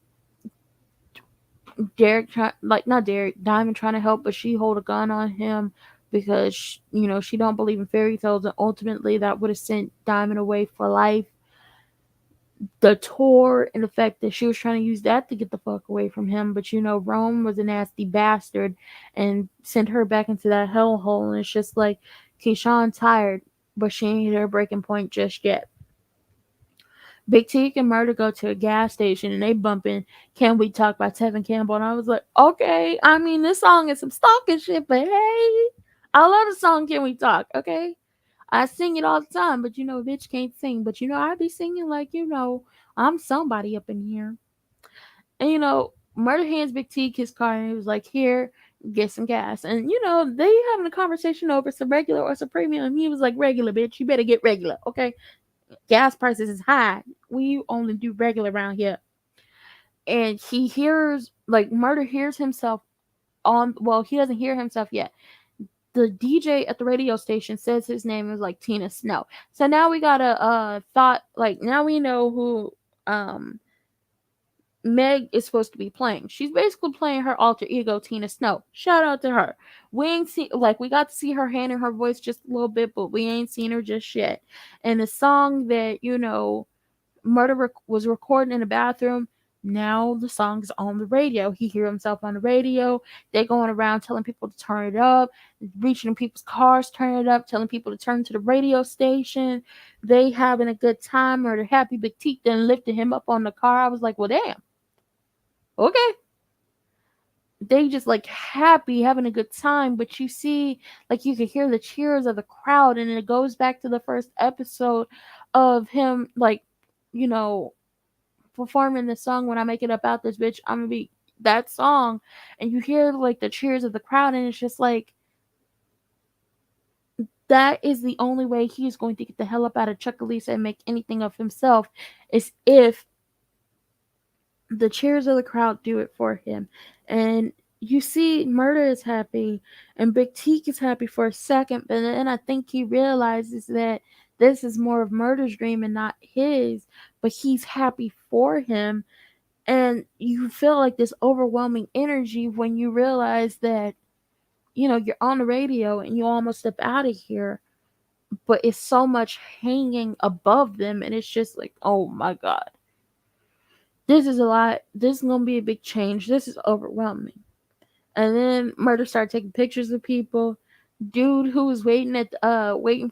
trying to help, but she hold a gun on him because she don't believe in fairy tales, and ultimately that would have sent Diamond away for life. The tour and the fact that she was trying to use that to get the fuck away from him, but Rome was a nasty bastard and sent her back into that hellhole, and it's just like Keyshawn tired, but she ain't hit her breaking point just yet. Big T and Murder go to a gas station and they bumping Can We Talk by Tevin Campbell. And I was like, okay, I mean, this song is some stalking shit, but hey, I love the song Can We Talk, okay? I sing it all the time, but bitch can't sing. But I be singing like, I'm somebody up in here. And Murder hands Big T his car and he was like, here, get some gas. And they having a conversation over some regular or some premium. He was like, regular, bitch, you better get regular, okay? Gas prices is high. We only do regular around here. And he hears, like, Murder hears himself on, well, he doesn't hear himself yet. The DJ at the radio station says his name is like Tina Snow. So now we got a thought, like, now we know who Meg is supposed to be playing. She's basically playing her alter ego, Tina Snow. Shout out to her. We ain't see, like, we got to see her hand in her voice just a little bit, but we ain't seen her just yet. And the song that Murder was recording in the bathroom. Now the song's on the radio. He hear himself on the radio. They going around telling people to turn it up, reaching in people's cars, turning it up, telling people to turn to the radio station. They having a good time. Murder happy. Big Teeth then lifted him up on the car. I was like, well, damn. Okay. They just like happy, having a good time, but you see, like, you could hear the cheers of the crowd, and it goes back to the first episode of him, like, you know, performing the song When I Make It Up Out This Bitch, I'm gonna be that song, and you hear like the cheers of the crowd, and it's just like that is the only way he's going to get the hell up out of Chuckalisa and make anything of himself, is if the cheers of the crowd do it for him. And you see Murder is happy and Big Teak is happy for a second, but then I think he realizes that this is more of Murder's dream and not his, but he's happy for him. And you feel like this overwhelming energy when you realize that, you're on the radio and you almost step out of here, but it's so much hanging above them, and it's just like, oh my God. This is a lot. This is going to be a big change. This is overwhelming. And then Murder started taking pictures of people. Dude who was waiting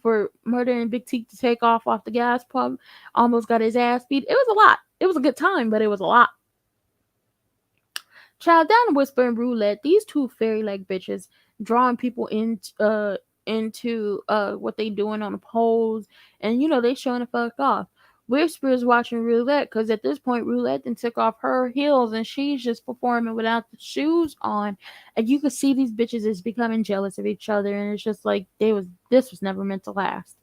for Murder and Big T to take off the gas pump almost got his ass beat. It was a lot. It was a good time, but it was a lot. Child, down to Whisper and Roulette, these two fairy like bitches drawing people into what they doing on the polls, and they showing the fuck off. Whisper is watching Roulette because at this point Roulette then took off her heels and she's just performing without the shoes on, and you can see these bitches is becoming jealous of each other, and it's just like this was never meant to last.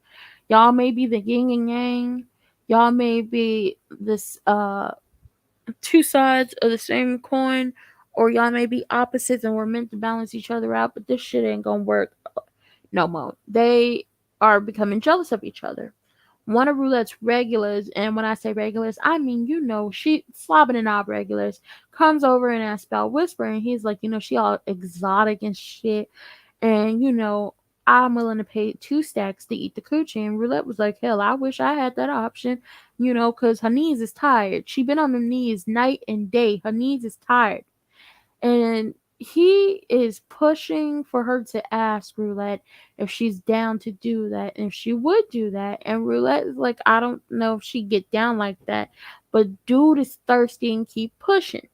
Y'all may be the yin and yang, y'all may be this two sides of the same coin, or y'all may be opposites and we're meant to balance each other out, but this shit ain't gonna work no more. They are becoming jealous of each other. One of Roulette's regulars, and when I say regulars, I mean, she slobbing and knob regulars, comes over and asks about Whisper, and he's like, she all exotic and shit, and I'm willing to pay 2 stacks to eat the coochie. And Roulette was like, hell, I wish I had that option, because her knees is tired. She been on them knees night and day. Her knees is tired. And he is pushing for her to ask Roulette if she's down to do that, and if she would do that. And Roulette is like, I don't know if she'd get down like that, but dude is thirsty and keep pushing.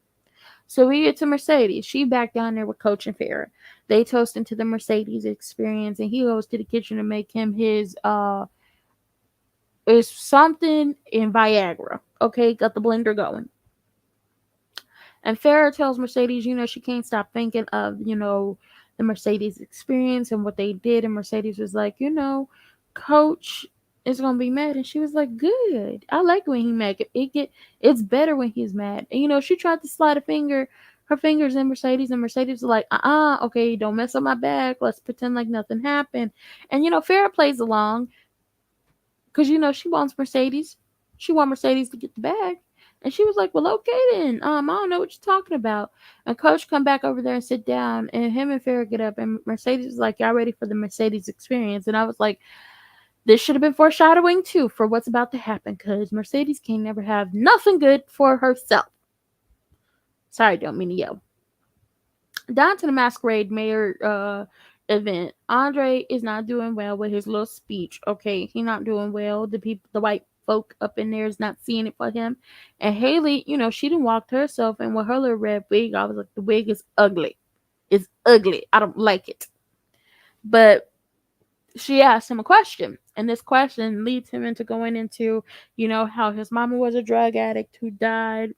So we get to Mercedes. She back down there with Coach and Farrah. They toast into the Mercedes experience, and he goes to the kitchen to make him his is something in Viagra. Okay, got the blender going. And Farrah tells Mercedes, she can't stop thinking of, the Mercedes experience and what they did. And Mercedes was like, Coach is gonna be mad. And she was like, good. I like when he mad. It's better when he's mad. And she tried to slide her fingers in Mercedes, and Mercedes was like, okay, don't mess up my bag. Let's pretend like nothing happened. And Farrah plays along because she wants Mercedes. She wants Mercedes to get the bag. And she was like, well, okay then. I don't know what you're talking about. And Coach come back over there and sit down, and him and Farrah get up, and Mercedes was like, y'all ready for the Mercedes experience? And I was like, this should have been foreshadowing too for what's about to happen, because Mercedes can never have nothing good for herself. Sorry, don't mean to yell. Down to the Masquerade Mayor event. Andre is not doing well with his little speech. Okay, he's not doing well. The white folk up in there is not seeing it for him. And Haley, she didn't walk herself, and with her little red wig, I was like, the wig is ugly. It's ugly. I don't like it. But she asked him a question, and this question leads him into going into, how his mama was a drug addict who died.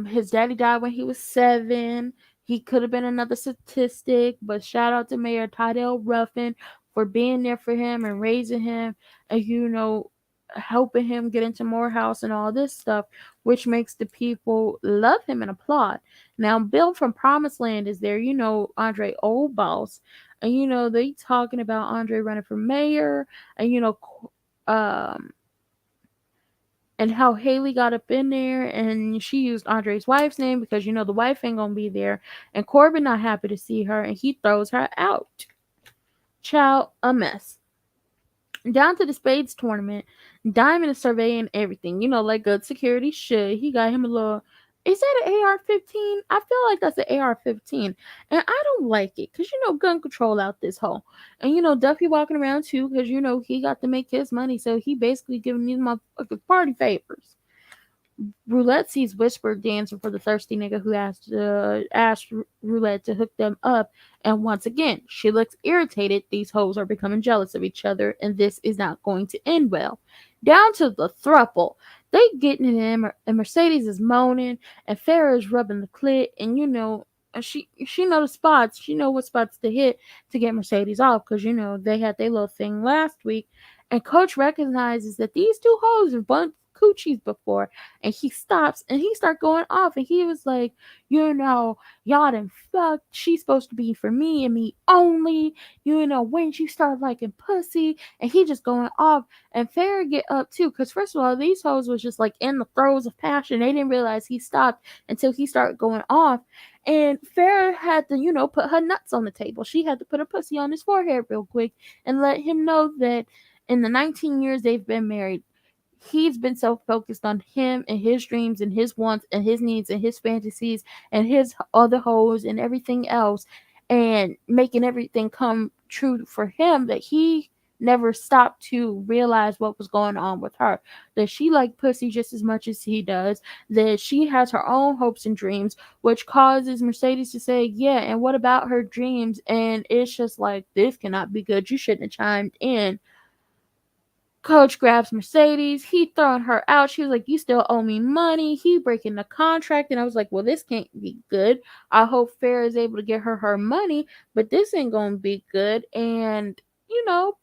His daddy died when he was 7. He could have been another statistic, but shout out to Mayor Tydell Ruffin for being there for him and raising him, and helping him get into Morehouse and all this stuff, which makes the people love him and applaud. Now, Bill from Promised Land is there, Andre Old Boss, and they talking about Andre running for mayor, and um and how Haley got up in there and she used Andre's wife's name because the wife ain't gonna be there, and Corbin not happy to see her and he throws her out. Child, a mess. Down to the spades tournament, Diamond is surveying everything, like good security should. He got him a little. Is that an AR-15? I feel like that's an AR-15, and I don't like it because gun control out this hole, and Duffy walking around too because he got to make his money, so he basically giving these motherfuckers party favors. Roulette sees Whisper dancing for the thirsty nigga who asked Roulette to hook them up, and once again, she looks irritated. These hoes are becoming jealous of each other, and this is not going to end well. Down to the thruple. They getting it in, and Mercedes is moaning, and Farrah is rubbing the clit, and she know the spots. She know what spots to hit to get Mercedes off, because they had their little thing last week, and Coach recognizes that these two hoes have bumped coochies before, and he stops and he start going off, and he was like, y'all done fucked. She's supposed to be for me and me only. When you start liking pussy, and he just going off, and Farrah get up too, because first of all, these hoes was just like in the throes of passion. They didn't realize he stopped until he started going off, and Farrah had to, put her nuts on the table. She had to put her pussy on his forehead real quick and let him know that in the 19 years they've been married, he's been so focused on him and his dreams and his wants and his needs and his fantasies and his other hoes and everything else, and making everything come true for him, that he never stopped to realize what was going on with her, that she liked pussy just as much as he does, that she has her own hopes and dreams, which causes Mercedes to say, yeah, and what about her dreams? And it's just like, this cannot be good. You shouldn't have chimed in. Coach grabs Mercedes. He throwing her out. She was like, you still owe me money. He breaking the contract. And I was like, well, this can't be good. I hope Fair is able to get her money, but this ain't going to be good. And,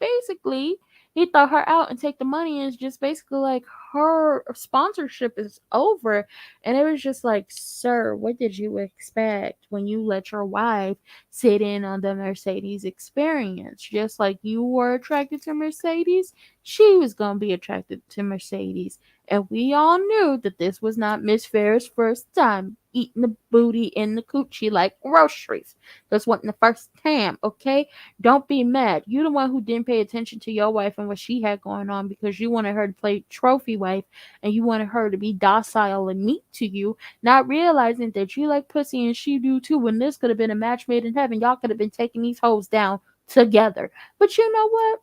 basically, he throw her out and take the money. And it's just basically like her sponsorship is over. And it was just like, sir, what did you expect when you let your wife sit in on the Mercedes experience? Just like you were attracted to Mercedes, she was going to be attracted to Mercedes. And we all knew that this was not Miss Farrah's first time eating the booty in the coochie like groceries. This wasn't the first time, okay? Don't be mad. You the one who didn't pay attention to your wife and what she had going on because you wanted her to play trophy wife and you wanted her to be docile and meek to you, not realizing that you like pussy and she do too, when this could have been a match made in heaven. Y'all could have been taking these hoes down together. But you know what?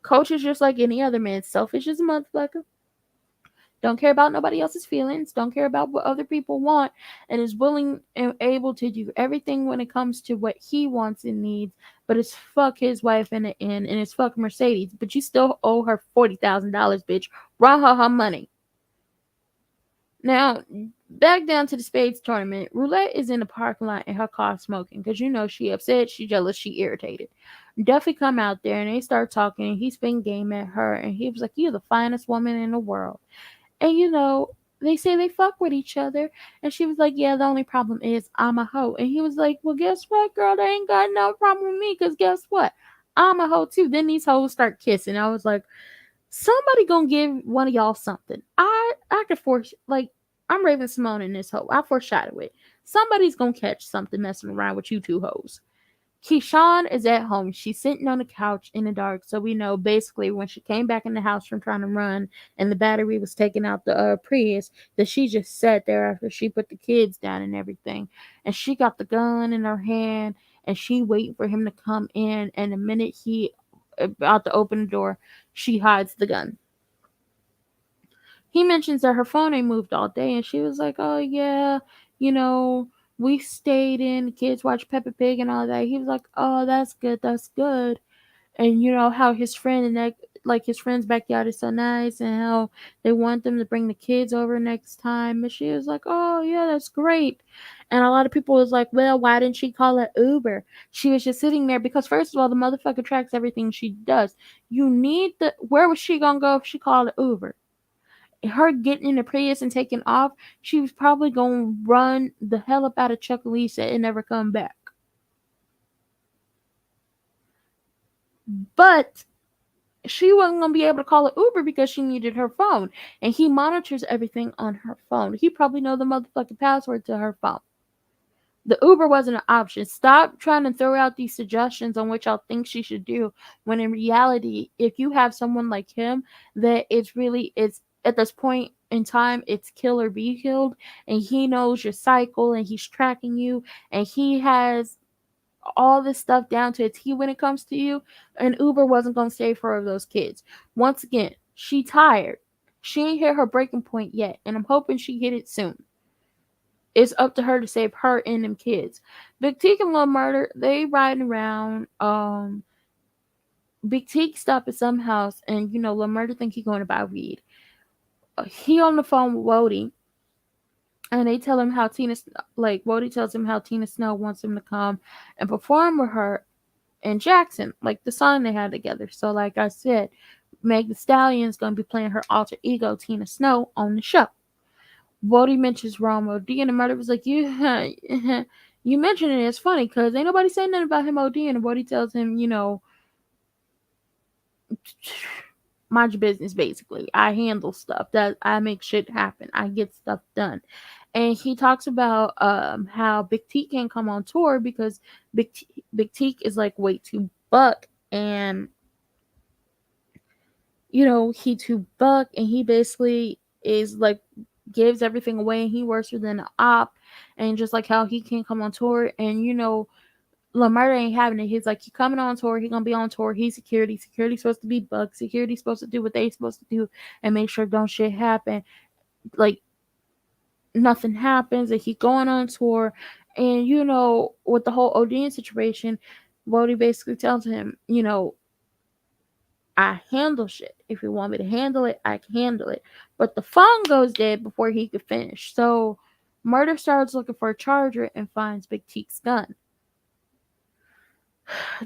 Coach is just like any other man, selfish as a motherfucker. Don't care about nobody else's feelings. Don't care about what other people want, and is willing and able to do everything when it comes to what he wants and needs. But it's fuck his wife in the end, and it's fuck Mercedes. But you still owe her $40,000, bitch. Run her money. Now, back down to the spades tournament. Roulette is in the parking lot in her car smoking because she upset, she jealous, she irritated. Duffy come out there and they start talking and he spin game at her and he was like, you're the finest woman in the world. And they say they fuck with each other. And she was like, yeah, the only problem is I'm a hoe. And he was like, well, guess what, girl? They ain't got no problem with me because guess what? I'm a hoe too. Then these hoes start kissing. I was like, somebody gonna give one of y'all something. I could I'm Raven Simone in this hoe. I foreshadow it. Somebody's gonna catch something messing around with you two hoes. Keyshawn is at home. She's sitting on the couch in the dark. So we know basically when she came back in the house from trying to run and the battery was taking out the Prius, that she just sat there after she put the kids down and everything. And she got the gun in her hand and she waiting for him to come in. And the minute he about to open the door, she hides the gun. He mentions that her phone ain't moved all day and she was like, oh yeah, you know, We stayed in, the kids watched Peppa Pig and all that. He was like, oh, that's good, that's good. And you know how his friend and that, like his friend's backyard is so nice, and how they want them to bring the kids over next time. And she was like, oh yeah, that's great. And a lot of people was like, well, why didn't she call it Uber? She was just sitting there because first of all, the motherfucker tracks everything she does. You need the, where was she gonna go if she called it Uber? Her getting in the Prius and taking off, she was probably gonna run the hell up out of Chuckalisa and never come back. But she wasn't going to be able to call it Uber because she needed her phone. And he monitors everything on her phone. He probably know the motherfucking password to her phone. The Uber wasn't an option. Stop trying to throw out these suggestions on what y'all think she should do, when in reality, if you have someone like him, that it's at this point in time, it's kill or be killed, and he knows your cycle and he's tracking you, and he has all this stuff down to a T when it comes to you, and Uber wasn't going to save her of those kids. Once again, she tired. She ain't hit her breaking point yet, and I'm hoping she hit it soon. It's up to her to save her and them kids. Big Teak and Lil Murder, they riding around. Big Teak stop at some house, and you know Lil Murder think he going to buy weed. He on the phone with Wody, and they tell him how Wody tells him how Tina Snow wants him to come and perform with her and Jackson, like the song they had together. So, like I said, Meg the Stallion's gonna be playing her alter ego Tina Snow on the show. Wody mentions Rome OD, and the murder was like, "You, you mentioned it. It's funny because ain't nobody saying nothing about him OD." And Wody tells him, you know, mind your business. Basically, I handle stuff. That I make shit happen. I get stuff done. And he talks about how Big T can't come on tour because Big T is like way too buck, and you know, he too buck, and he basically is like gives everything away, and he works within an op, and just like how he can't come on tour, and you know, Lamar ain't having it. He's like, he coming on tour, he gonna be on tour, he's security. Security's supposed to be buck, security's supposed to do what they supposed to do and make sure don't shit happen. Like nothing happens, and he going on tour, and you know, with the whole Odin situation, Wody basically tells him, you know, I handle shit. If you want me to handle it, I can handle it. But the phone goes dead before he could finish. So Murder starts looking for a charger and finds Big Teek's gun.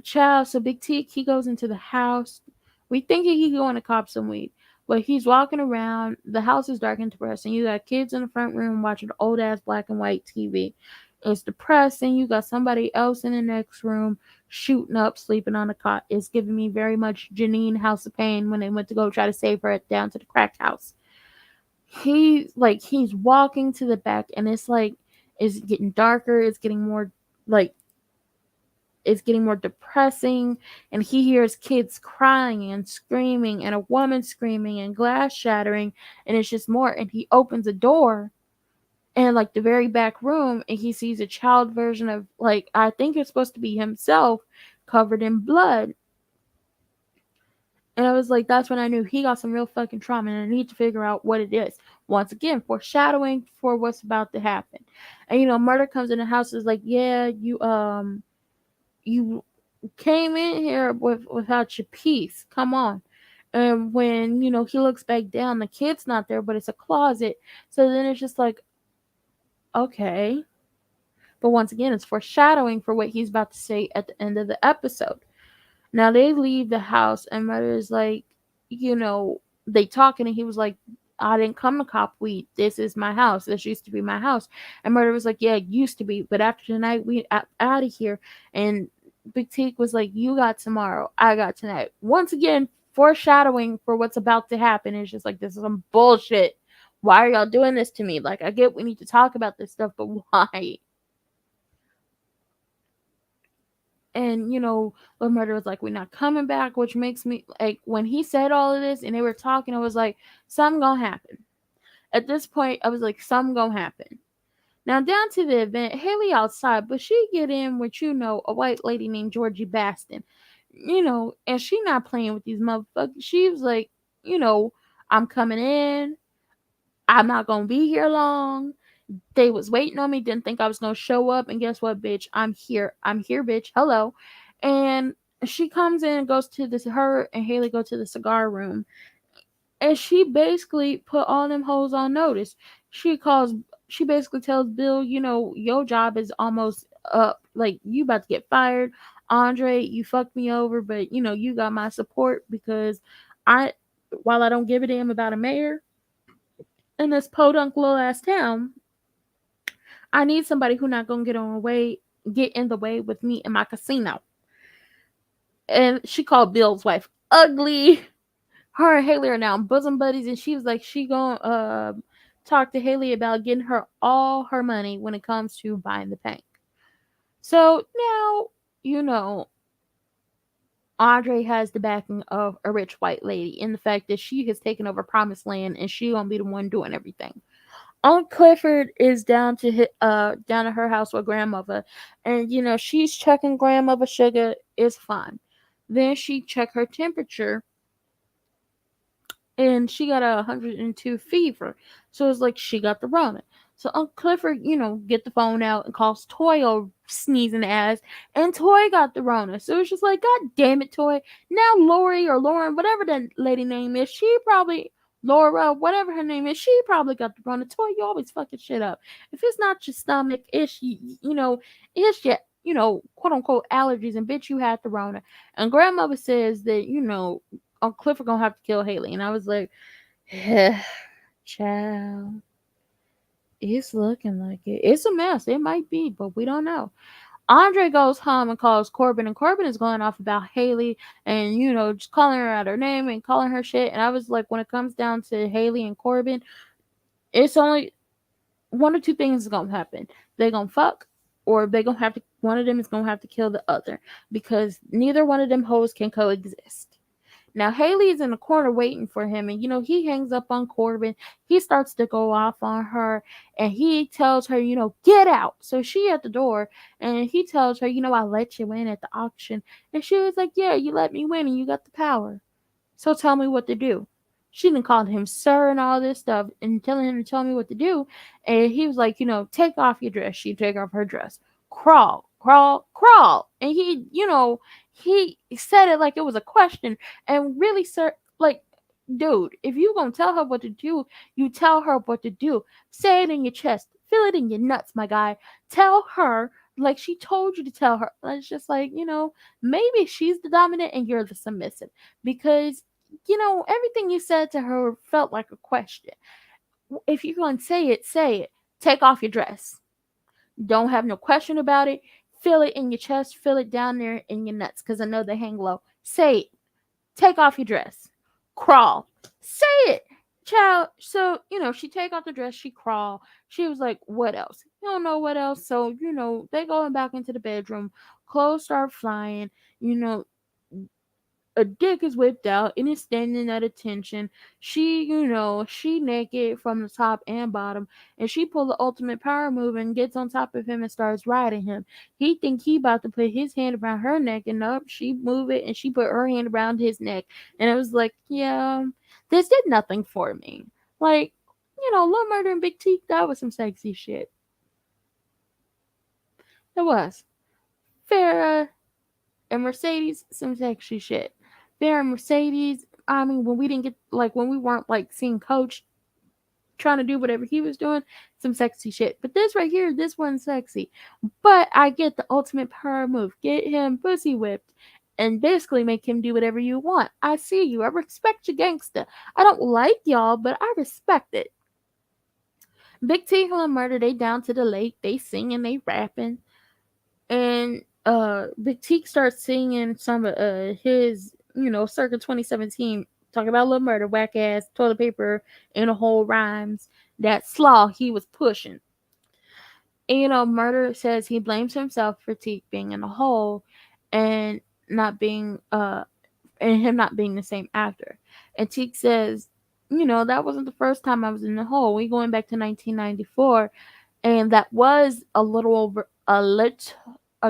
Child, so Big Teek, he goes into the house. We thinking he going to cop some weed. But he's walking around. The house is dark and depressing. You got kids in the front room watching old ass black and white TV. It's depressing. You got somebody else in the next room shooting up, sleeping on a cot. It's giving me very much Janine House of Pain when they went to go try to save her down to the crack house. He's walking to the back, and it's getting darker. Like it's getting more depressing, and he hears kids crying and screaming and a woman screaming and glass shattering, and it's just more. And he opens a door and like the very back room, and he sees a child version of, like, I think it's supposed to be himself covered in blood. And I was like, that's when I knew he got some real fucking trauma, and I need to figure out what it is. Once again, foreshadowing for what's about to happen. And you know, Murder comes in the house, is like, yeah, you came in here without your piece. Come on. And when, you know, he looks back down, the kid's not there, but it's a closet. So then it's just like, okay. But once again, it's foreshadowing for what he's about to say at the end of the episode. Now they leave the house, and Mother's like, you know, they talking, and he was like, I didn't come to cop weed. This is my house. This used to be my house. And Murder was like, yeah, it used to be, but after tonight, we out of here. And Big Teak was like, you got tomorrow, I got tonight. Once again, foreshadowing for what's about to happen. It's just like, this is some bullshit. Why are y'all doing this to me? Like, I get we need to talk about this stuff, but why? And you know, Lil Murder was like, we're not coming back, which makes me like, when he said all of this and they were talking, I was like, something gonna happen. At this point, I was like, something gonna happen. Now down to the event, Haley outside, but she get in with, you know, a white lady named Georgie Baston. You know, and she not playing with these motherfuckers. She was like, you know, I'm coming in. I'm not gonna be here long. They was waiting on me, didn't think I was gonna show up, and guess what, bitch? I'm here. I'm here, bitch. Hello. And she comes in and goes to this. Her and Haley go to the cigar room, and she basically put all them hoes on notice. She calls. She basically tells Bill, your job is almost up. Like, you about to get fired. Andre, you fucked me over, but you got my support because I, while I don't give a damn about a mayor in this podunk little ass town, I need somebody who not gonna get in the way with me in my casino. And she called Bill's wife ugly. Her and Haley are now bosom buddies, and she was like, she gonna talk to Haley about getting her all her money when it comes to buying the tank. So now, you know, Andre has the backing of a rich white lady in the fact that she has taken over Promised Land, and she gonna be the one doing everything. Aunt Clifford is down at her house with grandmother, and she's checking grandmother sugar is fine. Then she check her temperature, and she got a 102 fever. So it's like she got the Rona. So Uncle Clifford, get the phone out and calls Toy old sneezing ass, and Toy got the Rona. So it's just like, God damn it, Toy. Now Lori or Lauren, whatever that lady name is, she probably Laura, whatever her name is, she probably got the Rona. Toy, you always fucking shit up. If it's not your stomach, it's your quote unquote allergies, and bitch, you had the Rona. And grandmother says that Uncle Clifford gonna have to kill Haley. And I was like, child, it's looking like it. It's a mess. It might be, but we don't know. Andre goes home and calls Corbin, and Corbin is going off about Haley and, just calling her out her name and calling her shit. And I was like, when it comes down to Haley and Corbin, it's only one or two things is gonna happen. They're gonna fuck, or they gonna have to, one of them is gonna have to kill the other, because neither one of them hoes can coexist. Now Haley's in the corner waiting for him, and he hangs up on Corbin. He starts to go off on her, and he tells her, get out. So she at the door, and he tells her, I let you win at the auction. And she was like, yeah, you let me win, and you got the power. So tell me what to do. She done called him sir and all this stuff, and telling him to tell me what to do. And he was like, take off your dress. She take off her dress. Crawl, crawl, crawl. And he said it like it was a question. And really, sir, like, dude, if you gonna tell her what to do, you tell her what to do. Say it in your chest. Feel it in your nuts, my guy. Tell her like she told you to tell her. It's just like, maybe she's the dominant and you're the submissive. Because, everything you said to her felt like a question. If you're going to say it, say it. Take off your dress. Don't have no question about it. Feel it in your chest. Feel it down there in your nuts, because I know they hang low. Say it. Take off your dress. Crawl. Say it. Child. So, she take off the dress. She crawl. She was like, what else? You don't know what else. So, they going back into the bedroom. Clothes start flying. A dick is whipped out and is standing at attention. She naked from the top and bottom, and she pulled the ultimate power move and gets on top of him and starts riding him. He think he about to put his hand around her neck, and up she move it and she put her hand around his neck. And I was like, yeah, this did nothing for me. Like, Lil Murder and Big T, that was some sexy shit. It was. Farrah and Mercedes, some sexy shit. Farrah and Mercedes, I mean, when we didn't get, like, when we weren't, like, seeing Coach trying to do whatever he was doing, some sexy shit. But this right here, this one's sexy. But I get the ultimate power move. Get him pussy whipped and basically make him do whatever you want. I see you. I respect you, gangsta. I don't like y'all, but I respect it. Big T and Murder, they down to the lake. They singing, they rapping. And Big Teak starts singing some of his, circa 2017, talking about Lil Murder, whack ass, toilet paper, in a hole rhymes, that slaw he was pushing. And Murder says he blames himself for Teak being in a hole and not being and him not being the same actor. And Teak says, that wasn't the first time I was in the hole. We going back to 1994, and that was a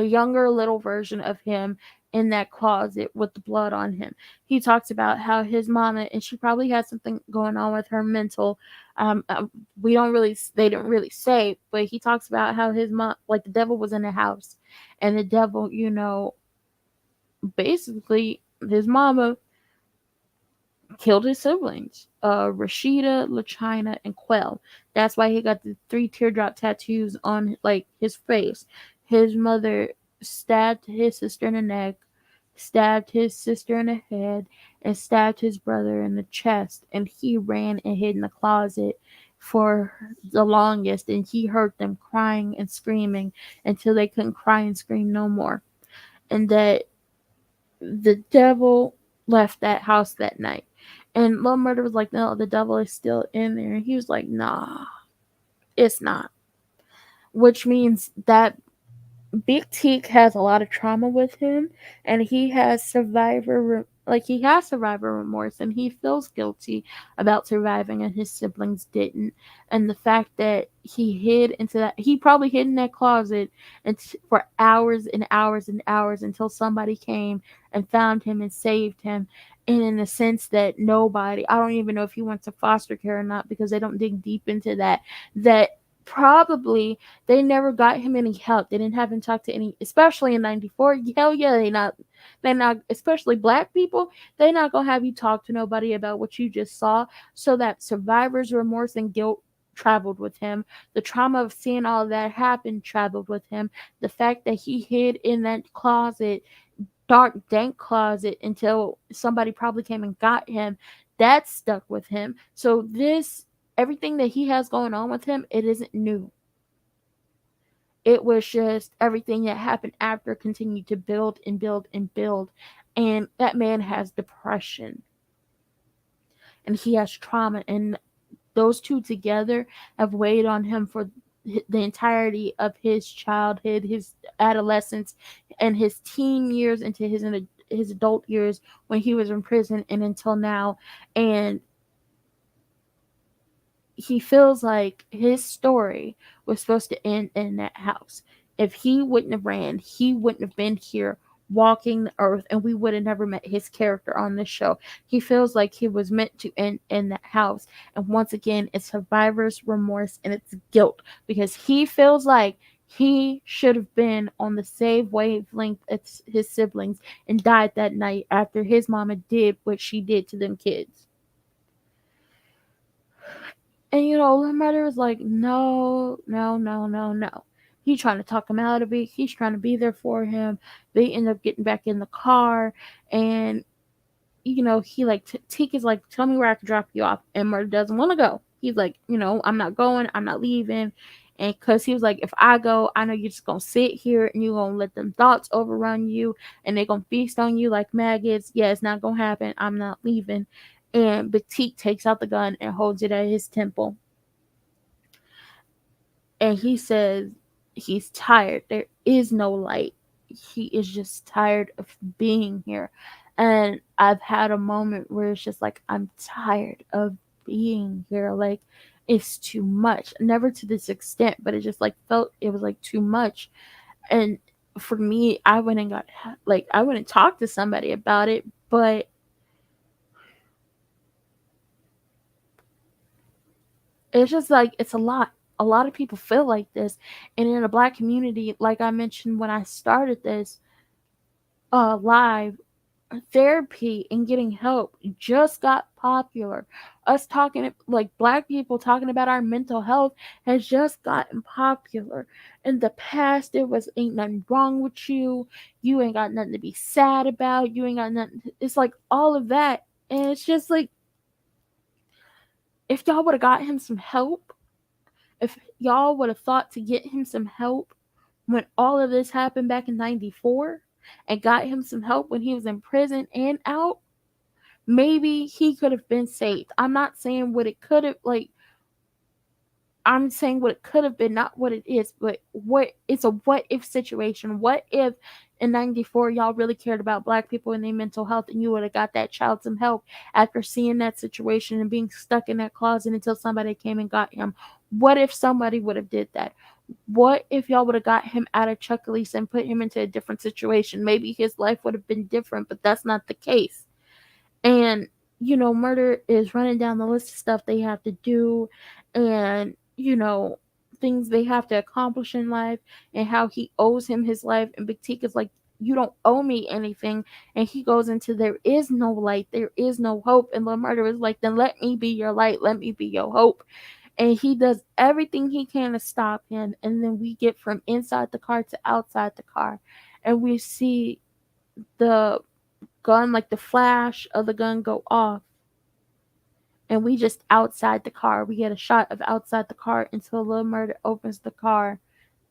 younger little version of him in that closet with the blood on him. He talks about how his mama, and she probably had something going on with her mental. We don't really, they didn't really say, but he talks about how his mom, like the devil was in the house, and the devil, basically his mama killed his siblings, Rashida, LaChina, and Quell. That's why he got the 3 teardrop tattoos on like his face. His mother stabbed his sister in the neck, stabbed his sister in the head, and stabbed his brother in the chest. And he ran and hid in the closet for the longest, and he heard them crying and screaming until they couldn't cry and scream no more. And that the devil left that house that night. And Lil Murder was like, no, the devil is still in there. And he was like, nah, it's not. Which means that Big Teak has a lot of trauma with him, and he has survivor remorse, and he feels guilty about surviving, and his siblings didn't. And the fact that he probably hid in that closet and for hours and hours and hours until somebody came and found him and saved him. And in the sense that I don't even know if he went to foster care or not because they don't dig deep into that. That probably they never got him any help. They didn't have him talk to any, especially in '94. Hell yeah, they not, especially black people. They not gonna have you talk to nobody about what you just saw. So that survivor's remorse and guilt traveled with him. The trauma of seeing all of that happen traveled with him. The fact that he hid in that closet, dark, dank closet until somebody probably came and got him, that stuck with him. So everything that he has going on with him, it isn't new. It was just everything that happened after continued to build and build and build. And that man has depression and he has trauma. And those two together have weighed on him for the entirety of his childhood, his adolescence, and his teen years into his adult years when he was in prison and until now. And he feels like his story was supposed to end in that house. If he wouldn't have ran, he wouldn't have been here walking the earth, and we would have never met his character on this show. He feels like he was meant to end in that house. And once again, it's survivor's remorse and it's guilt because he feels like he should have been on the same wavelength as his siblings and died that night after his mama did what she did to them kids. And the mother was like, no, no, no, no, no. He's trying to talk him out of it. He's trying to be there for him. They end up getting back in the car, and he like Teak is like, tell me where I can drop you off, and Murder doesn't want to go. He's like, I'm not going. I'm not leaving. And because he was like, if I go, I know you're just gonna sit here and you're gonna let them thoughts overrun you, and they're gonna feast on you like maggots. Yeah, it's not gonna happen. I'm not leaving. And Batik takes out the gun and holds it at his temple. And he says he's tired. There is no light. He is just tired of being here. And I've had a moment where it's just like, I'm tired of being here. Like, it's too much. Never to this extent, but it just like felt it was like too much. And for me, I went and I went and talked to somebody about it, but it's just like it's a lot. A lot of people feel like this, and in the black community, like I mentioned when I started this live, therapy and getting help just got popular. Us talking, like black people talking about our mental health, has just gotten popular. In the past, it was ain't nothing wrong with you. You ain't got nothing to be sad about. You ain't got nothing. It's like all of that, and it's just like if y'all would have got him some help, if y'all would have thought to get him some help when all of this happened back in '94 and got him some help when he was in prison and out, maybe he could have been saved. I'm not saying what it could have, I'm saying what it could have been, not what it is, but it's a what if situation. What if in '94 y'all really cared about black people and their mental health and you would have got that child some help after seeing that situation and being stuck in that closet until somebody came and got him? What if somebody would have did that? What if y'all would have got him out of Chuck Elise and put him into a different situation? Maybe his life would have been different, but that's not the case. And, murder is running down the list of stuff they have to do, and, things they have to accomplish in life, and how he owes him his life. And Big Teak is like, you don't owe me anything. And he goes into, there is no light, there is no hope. And Lil Murder is like, then let me be your light, let me be your hope. And he does everything he can to stop him. And then we get from inside the car to outside the car, and we see the gun, like the flash of the gun, go off, and we just outside the car. We get a shot of outside the car until Lil Murder opens the car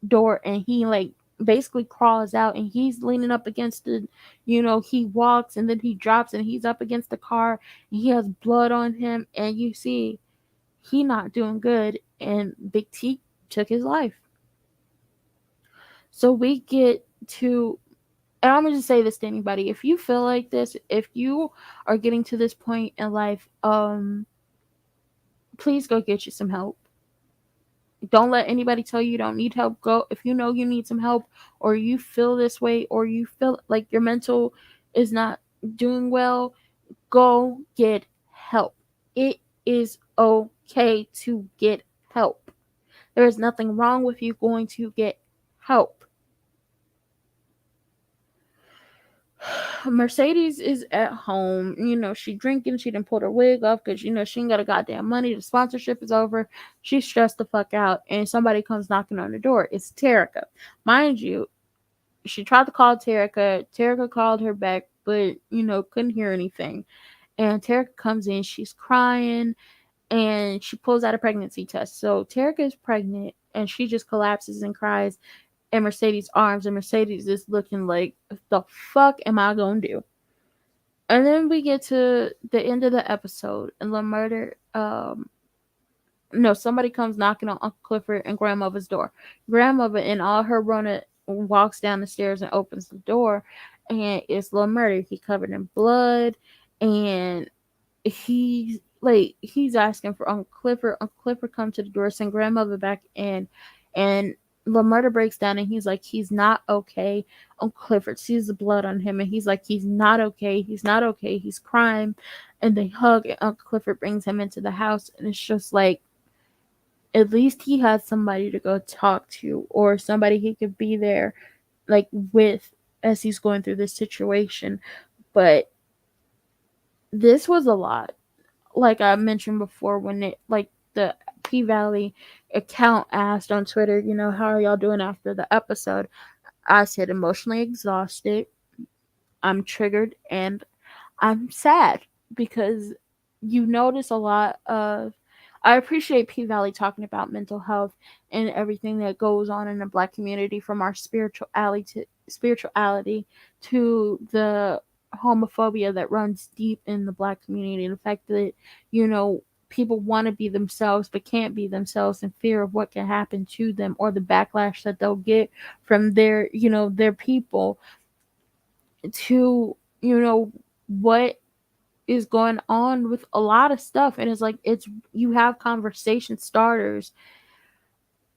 door, and he like basically crawls out, and he's leaning up against the, he walks and then he drops and he's up against the car, and he has blood on him, and you see he not doing good, and Big T took his life. So we get to, and I'm gonna just say this to anybody: if you feel like this, if you are getting to this point in life, please go get you some help. Don't let anybody tell you don't need help. Go, if you know you need some help, or you feel this way, or you feel like your mental is not doing well, go get help. It is okay to get help. There is nothing wrong with you going to get help. Mercedes is at home. She drinking. She didn't pull her wig off because, she ain't got a goddamn money. The sponsorship is over. She's stressed the fuck out. And somebody comes knocking on the door. It's Terica. Mind you, she tried to call Terica. Terica called her back, but, couldn't hear anything. And Terica comes in. She's crying. And she pulls out a pregnancy test. So Terica is pregnant. And she just collapses and cries in Mercedes' arms, and Mercedes is looking like, the fuck am I gonna do? And then we get to the end of the episode, and the murder, no, somebody comes knocking on Uncle Clifford and Grandmother's door. Grandmother, in all her Rona, walks down the stairs and opens the door, and it's Lil Murder. He covered in blood, and he's asking for Uncle Clifford. Uncle Clifford comes to the door, send Grandmother back in, and Murder breaks down, and he's like, he's not okay. Uncle Clifford sees the blood on him, and he's like, he's not okay. He's not okay. He's crying, and they hug, and Uncle Clifford brings him into the house, and it's just like, at least he has somebody to go talk to, or somebody he could be there, like, with, as he's going through this situation. But this was a lot. Like I mentioned before, when it, like, the P Valley account asked on Twitter, how are y'all doing after the episode? I said, emotionally exhausted, I'm triggered, and I'm sad, because you notice a lot of, I appreciate P Valley talking about mental health and everything that goes on in the Black community, from our spirituality to the homophobia that runs deep in the Black community, and the fact that, people want to be themselves but can't be themselves in fear of what can happen to them, or the backlash that they'll get from their people, to, what is going on with a lot of stuff. And it's like, you have conversation starters.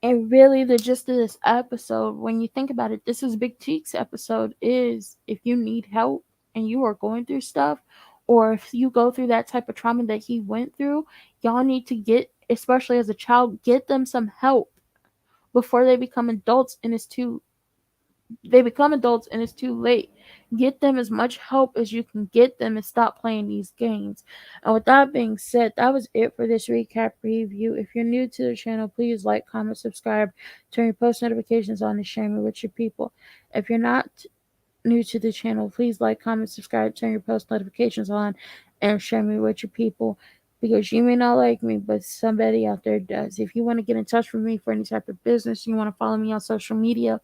And really, the gist of this episode, when you think about it, this is Big Cheek's episode, is if you need help and you are going through stuff, or if you go through that type of trauma that he went through, y'all need to get, especially as a child, get them some help before they become adults and it's too late. Get them as much help as you can get them, and stop playing these games. And with that being said, that was it for this recap review. If you're new to the channel, please like, comment, subscribe, turn your post notifications on, and share me with your people. If you're not new to the channel, please like, comment, subscribe, turn your post notifications on, and share me with your people. Because you may not like me, but somebody out there does. If you want to get in touch with me for any type of business, you want to follow me on social media,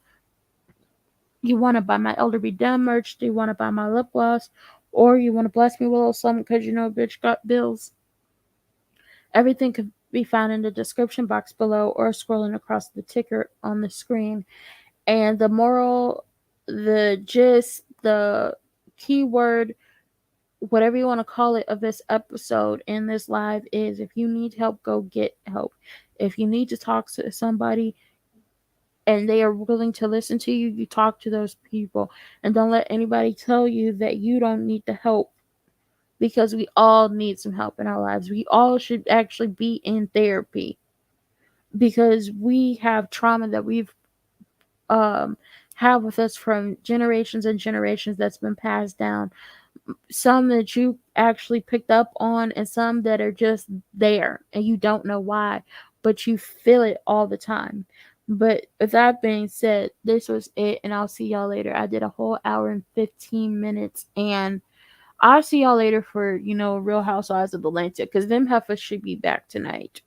you want to buy my Elder Be Dumb merch, do you want to buy my lip gloss, or you want to bless me with a little something because bitch got bills, everything could be found in the description box below, or scrolling across the ticker on the screen. And the moral, the gist, the keyword, whatever you want to call it, of this episode in this live is, if you need help, go get help. If you need to talk to somebody, and they are willing to listen to you, you talk to those people. And don't let anybody tell you that you don't need the help, because we all need some help in our lives. We all should actually be in therapy, because we have trauma that we've have with us from generations and generations that's been passed down. Some that you actually picked up on, and some that are just there and you don't know why, but you feel it all the time. But with that being said, this was it, and I'll see y'all later. I did a whole hour and 15 minutes, and I'll see y'all later for, Real Housewives of Atlanta, because them heifers should be back tonight.